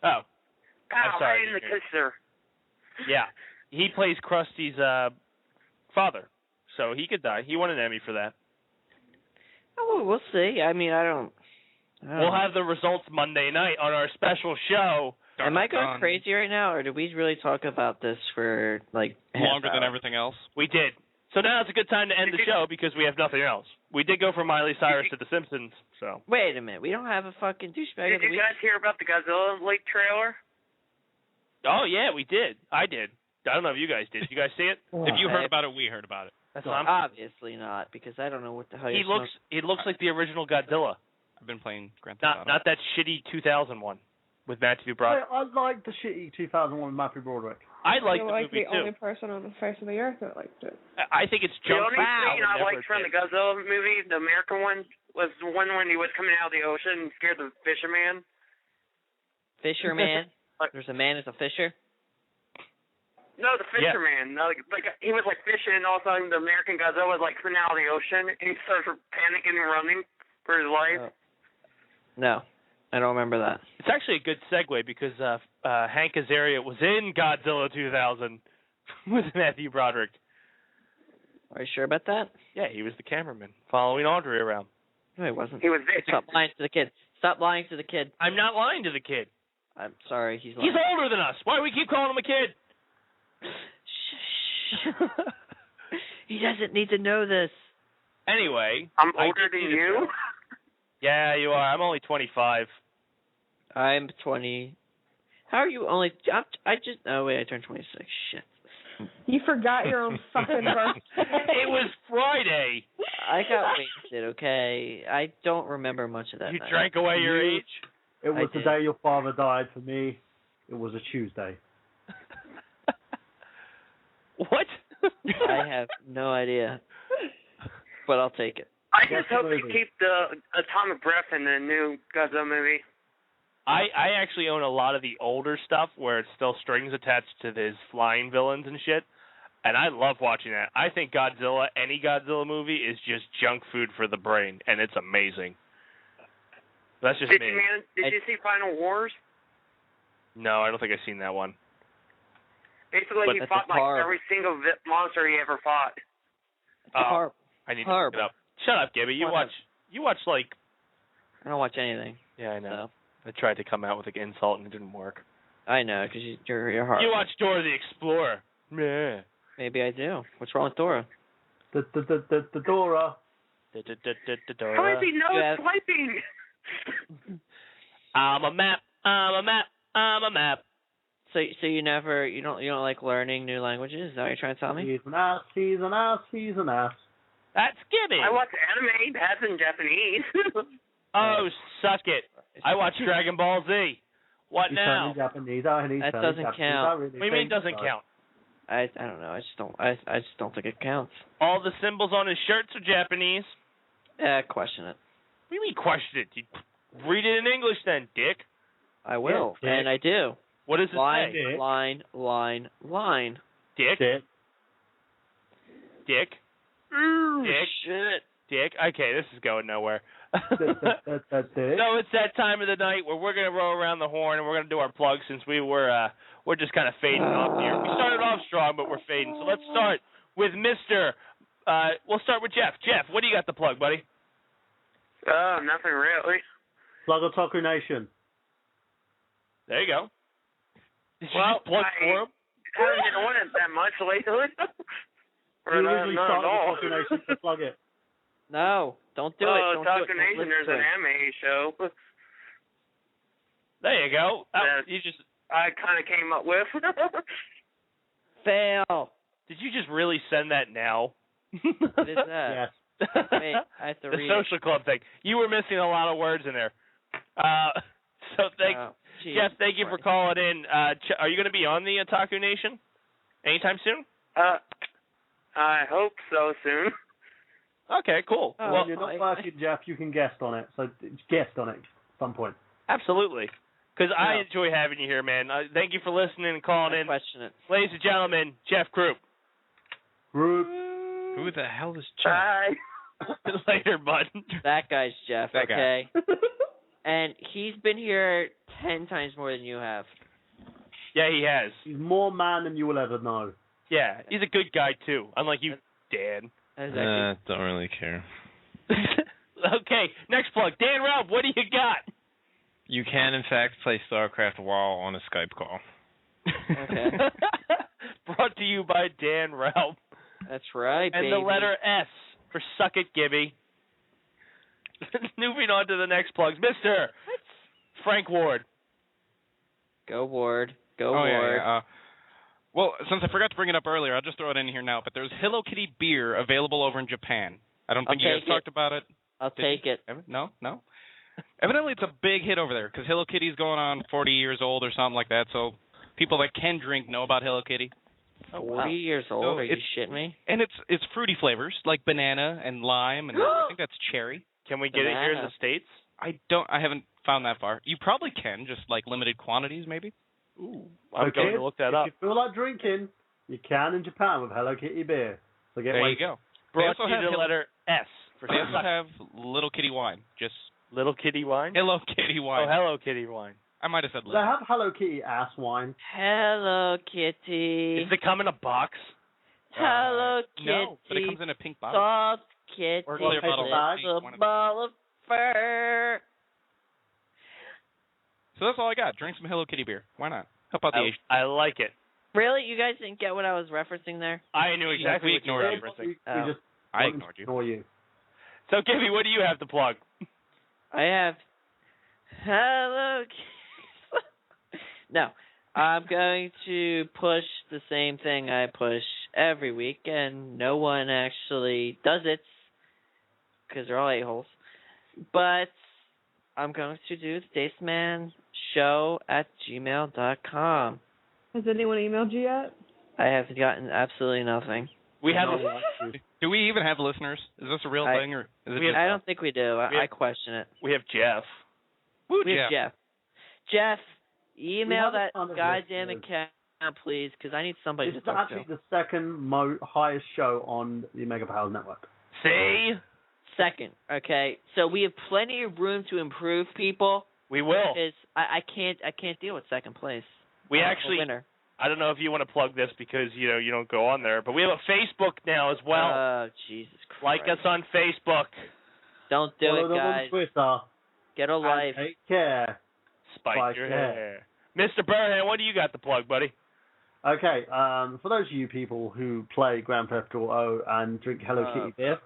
Oh. I'm Ow, sorry. right in the kisser. Yeah. He plays Krusty's father. So he could die. He won an Emmy for that. Oh, we'll see. I mean, I don't We'll have the results Monday night on our special show. Am I going crazy right now, or did we really talk about this for, like, longer than everything else? We did. So now it's a good time to end the show because we have nothing else. We did go from Miley Cyrus to The Simpsons, so. Wait a minute. We don't have a fucking douchebag of the Did you guys hear about the Godzilla leak trailer? Oh, yeah, we did. I did. I don't know if you guys did. Did you guys see it? If you heard about it, we heard about it. That's what I'm... Obviously not, because I don't know what the hell He looks like the original Godzilla. I've been playing Grand Theft Auto. Not that shitty 2001 with Matthew Broderick. I like the shitty 2001 with Matthew Broderick. I like the movie the only person on the face of the earth that liked it. I think it's The junk. only scene I liked from the Godzilla movie, the American one, was the one when he was coming out of the ocean and scared the fisherman. Fisherman? There's a man as a fisher? No, the fisherman. No, like he was like fishing, and all of a sudden the American Godzilla was like coming out of the ocean, and he started panicking and running for his life. No, I don't remember that. It's actually a good segue because Hank Azaria was in Godzilla 2000 with Matthew Broderick. Are you sure about that? Yeah, he was the cameraman following Audrey around. No, he wasn't. He was Vic. Stop lying to the kid. Stop lying to the kid. I'm not lying to the kid. I'm sorry, he's lying. He's older than us. Why do we keep calling him a kid? Shh. He doesn't need to know this. Anyway. I'm older than you? Yeah, you are. I'm only 25. I'm 20. How are you only... I just... Oh, wait, I turned 26. Shit. You forgot your own fucking birthday. It was Friday. I got wasted, okay? I don't remember much of that You night. drank away your age? It was the day your father died. For me, it was a Tuesday. What? I have no idea. But I'll take it. I just hope they keep the atomic breath in the new Godzilla movie. I actually own a lot of the older stuff where it's still strings attached to his flying villains and shit, and I love watching that. I think Godzilla, any Godzilla movie, is just junk food for the brain, and it's amazing. That's just me. Did you see Final Wars? No, I don't think I've seen that one. Basically, he fought like every single monster he ever fought. Horrible. I need to look it up. Shut up, Gibby. You watch like... I don't watch anything. Yeah, I know. So. I tried to come out with an insult and it didn't work. I know, because you're hard. You watch Dora the Explorer. Yeah. Maybe I do. What's wrong with Dora? The Dora. How is he swiping? I'm a map. I'm a map. So you don't like learning new languages? Is that what you're trying to tell me? He's an ass. That's Gibby. I watch anime. That's in Japanese. Oh, suck it. I watch Dragon Ball Z. What now? That doesn't count. What do you mean it doesn't count? I don't know. I just don't think it counts. All the symbols on his shirts are Japanese. Question it. What do you mean question it? You read it in English then, dick. I will, and I do. What does it say? Line. Dick. Dick. Dick. Shit. Dick. Okay, this is going nowhere. That's it. So it's that time of the night where we're gonna roll around the horn and we're gonna do our plugs since we're just kind of fading off here. We started off strong, but we're fading. So let's start with Mr. We'll start with Jeff. Jeff, what do you got to plug, buddy? Nothing really. Plug Otaku Nation. There you go. Did you just plug for him? I haven't been on it that much lately. You usually start with Otaku Nation to plug it. No, don't do it. Don't Otaku do it. Nation, there's an anime show. There you go. I kind of came up with. Fail. Did you just really send that now? What is that? Yes. Wait, I have to read the social club thing. You were missing a lot of words in there. Jeff, thank you for calling in. Are you going to be on the Otaku Nation anytime soon? I hope so soon. Okay, cool. Well, you're not working, Jeff. You can guest on it. So guest on it at some point. Absolutely. Because I enjoy having you here, man. Thank you for listening and calling in. Question it. Ladies and gentlemen, Jeff Group. Group. Who the hell is Jeff? Bye. Later, bud. That guy's Jeff, that okay? And he's been here 10 times more than you have. Yeah, he has. He's more man than you will ever know. Yeah, he's a good guy, too. Unlike you, Dan. Don't really care. Okay, next plug. Dan Ralph, what do you got? You can, in fact, play StarCraft while on a Skype call. Okay. Brought to you by Dan Ralph. That's right, and baby. the letter S for Suck It, Gibby. Moving on to the next plugs. Mr. Frank Ward. Go Ward. Go Ward. Yeah. Well, since I forgot to bring it up earlier, I'll just throw it in here now. But there's Hello Kitty beer available over in Japan. I don't think you guys talked about it. I'll take it. No? Evidently, it's a big hit over there because Hello Kitty's going on 40 years old or something like that. So people that can drink know about Hello Kitty. 40 years old? So are you shitting me? And it's fruity flavors like banana and lime, and I think that's cherry. Can we get it here in the States? I haven't found that far. You probably can, just like limited quantities, maybe. Ooh, I'm going to look that up. If you feel like drinking, you can in Japan with Hello Kitty beer. So get there you go. Brought to you the letter S. They also have Little Kitty wine. Just Little Kitty wine? Hello Kitty wine. Oh, Hello Kitty wine. I might have said They liver. have Hello Kitty ass wine. Hello Kitty. Does it come in a box? Hello Kitty. No, but it comes in a pink bottle. Soft Kitty. Or clear bottle. Little ball of fur. So that's all I got. Drink some Hello Kitty beer. Why not? Help out the Asian. I like it. Really? You guys didn't get what I was referencing there? I knew exactly what you were referencing. I ignored you. Ignore you. So, Gibby, what do you have to plug? I have Hello Kitty. No. I'm going to push the same thing I push every week, and no one actually does it because they're all a-holes. But I'm going to do the Dace Man show at gmail.com. Has anyone emailed you yet? I have gotten absolutely nothing. We have Do we even have listeners? Is this a real thing, or is it just I don't think we do. I question it. We have Jeff. We have Jeff. Jeff, email that goddamn account, please, because I need somebody to talk to. It's actually the second highest show on the Mega Powers Network. See? Second, okay. So we have plenty of room to improve, people. We will. Because I can't deal with second place. We actually, winner. I don't know if you want to plug this because you don't go on there, but we have a Facebook now as well. Oh, Jesus Christ. Like us on Facebook. Don't do Follow it, them guys. on Twitter. Get a life. Take care. Spike your hair. Mr. Burhan, what do you got to plug, buddy? Okay, for those of you people who play Grand Theft Auto and drink Hello Kitty beer,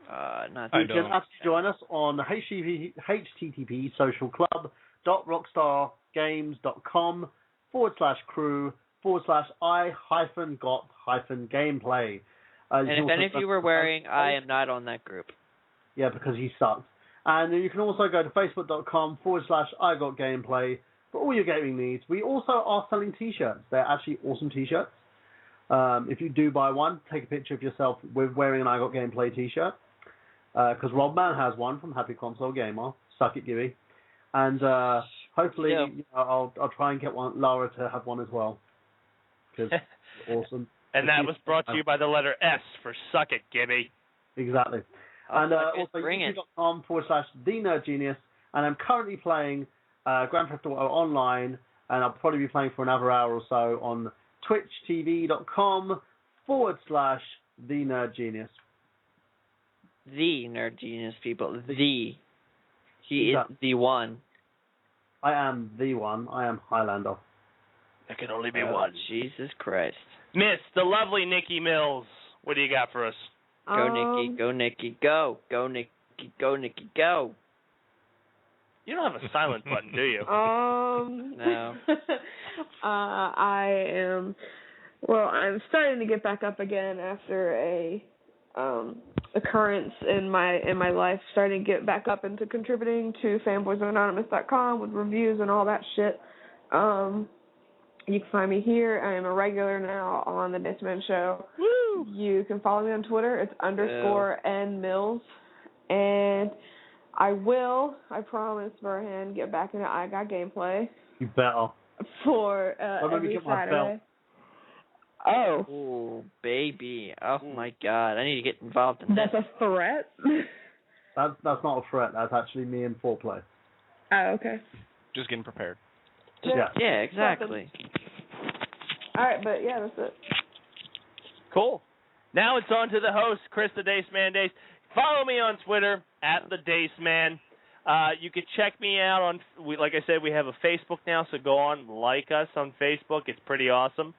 you can actually join us on http socialclub.rockstargames.com/crew/I-got-gameplay. And if any of you were wearing, I am not on that group. Yeah, because he sucks. And you can also go to facebook.com/I-got-gameplay for all your gaming needs. We also are selling T-shirts. They're actually awesome T-shirts. If you do buy one, take a picture of yourself with wearing an I Got Gameplay T-shirt. Because Rob Man has one from Happy Console Gamer. Suck it, Gibby. And hopefully I'll try and get Laura to have one as well. Because awesome. And that was brought to you by the letter S for Suck It, Gibby. Exactly. And also youtube.com/TheNerdGenius. And I'm currently playing Grand Theft Auto Online, and I'll probably be playing for another hour or so on twitchtv.com/TheNerdGenius. The Nerd Genius, people. He is the one. I am the one. I am Highlander. There can only be one. Jesus Christ. Miss, the lovely Nikki Mills. What do you got for us? Go, Nikki. Go, Nikki. Go. Go, Nikki. Go, Nikki. Go. You don't have a silent button, do you? No. I'm starting to get back up again after a occurrence in my life, starting to get back up into contributing to fanboysanonymous.com with reviews and all that shit. You can find me here. I am a regular now on the Dace Man Show. Woo! You can follow me on Twitter. It's _NMills. And I promise, Burhan, get back into I Got Gameplay. You better. For every Saturday. Oh, baby. Oh, my God. I need to get involved in That's a threat? That's not a threat. That's actually me in foreplay. Oh, okay. Just getting prepared. Yeah, exactly. All right, but yeah, that's it. Cool. Now it's on to the host, Kris the Dace Man Dace. Follow me on Twitter, @TheDaceMan. You can check me out on, like I said, we have a Facebook now, so go on, like us on Facebook. It's pretty awesome.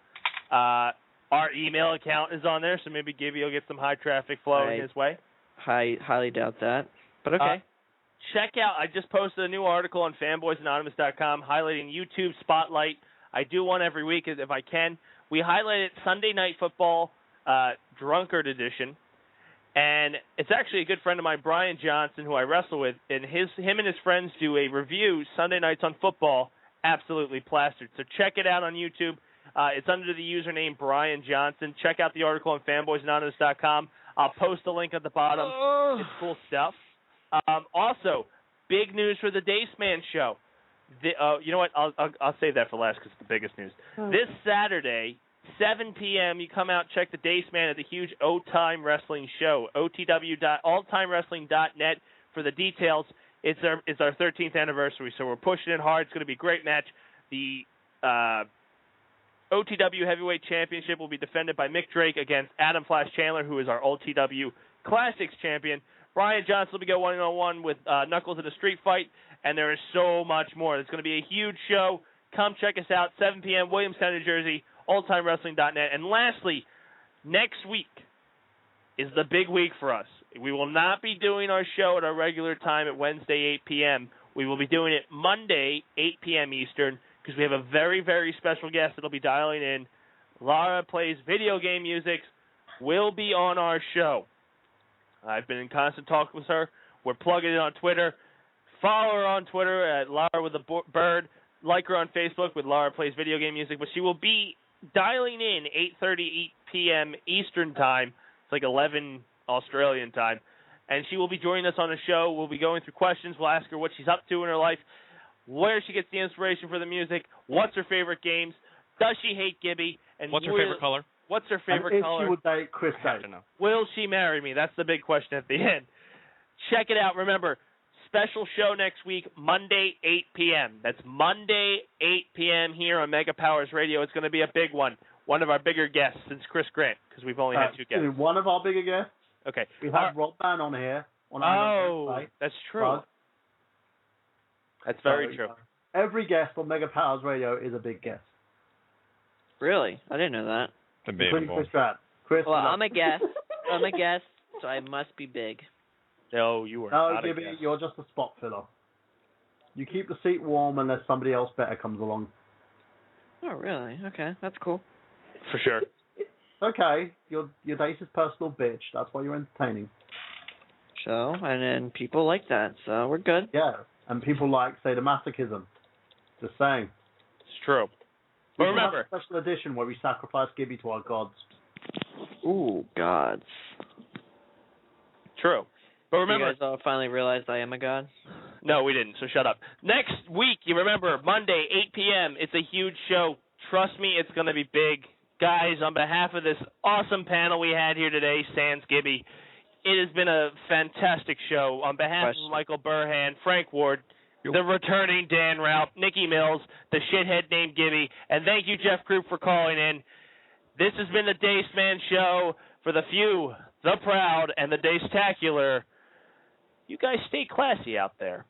Our email account is on there, so maybe Gibby will get some high traffic flowing his way. Highly doubt that, but okay. Check out, I just posted a new article on fanboysanonymous.com highlighting YouTube Spotlight. I do one every week if I can. We highlighted Sunday Night Football Drunkard Edition. And it's actually a good friend of mine, Brian Johnson, who I wrestle with, and him and his friends do a review Sunday nights on football, absolutely plastered. So check it out on YouTube. It's under the username Brian Johnson. Check out the article on fanboysanonymous.com. I'll post a link at the bottom. It's cool stuff. Also, big news for the Dace Man show. You know what? I'll save that for last because it's the biggest news. This Saturday, 7 p.m., you come out and check the Dace Man at the huge O-Time Wrestling show, OTW.alltimewrestling.net for the details. It's our 13th anniversary, so we're pushing it hard. It's going to be a great match. The OTW Heavyweight Championship will be defended by Mick Drake against Adam Flash Chandler, who is our OTW Classics champion. Brian Johnson will be going one-on-one with Knuckles in a street fight, and there is so much more. It's going to be a huge show. Come check us out, 7 p.m., Williamstown, New Jersey, oldtimewrestling.net. And lastly, next week is the big week for us. We will not be doing our show at our regular time at Wednesday, 8 p.m. We will be doing it Monday, 8 p.m. Eastern, because we have a very, very special guest that will be dialing in. Lara Plays Video Game Music will be on our show. I've been in constant talk with her. We're plugging it on Twitter. Follow her on Twitter at Lara with a bird. Like her on Facebook with Lara Plays Video Game Music. But she will be dialing in 8:30 p.m. Eastern Time. It's like 11 Australian time. And she will be joining us on the show. We'll be going through questions. We'll ask her what she's up to in her life, where she gets the inspiration for the music, what's her favorite games, does she hate Gibby, and what's her favorite color? What's her favorite color? If she would date Chris Dace. Will she marry me? That's the big question at the end. Check it out. Remember, special show next week, Monday, 8 p.m. That's Monday, 8 p.m. here on Mega Powers Radio. It's going to be a big one. One of our bigger guests since Chris Grant, because we've only had 2 guests. One of our bigger guests. Okay. We have Rob Van on here. That's true. That's very true. Every guest on Mega Powers Radio is a big guest. Really? I didn't know that. Debatable. Chris Grant. Well, I'm a guest. I'm a guest, so I must be big. No, you are not Gibby, a guest. You're just a spot filler. You keep the seat warm unless somebody else better comes along. Oh, really? Okay, that's cool. For sure. Okay, you're Dace's personal bitch. That's why you're entertaining. So, and then people like that, so we're good. Yeah, and people like sadomasochism. Just saying. It's true. But remember, a special edition where we sacrifice Gibby to our gods. Ooh, gods. True. But remember, you guys all finally realized I am a god? No, we didn't, so shut up. Next week, you remember, Monday, 8 p.m., it's a huge show. Trust me, it's going to be big. Guys, on behalf of this awesome panel we had here today, Sans Gibby, it has been a fantastic show. On behalf of Michael Burhan, Frank Ward, the returning Dan Raup, Nikki Mills, the shithead named Gibby, and thank you, Jeff Croup, for calling in. This has been the Dace Man Show. For the few, the proud, and the Dace-tacular, you guys stay classy out there.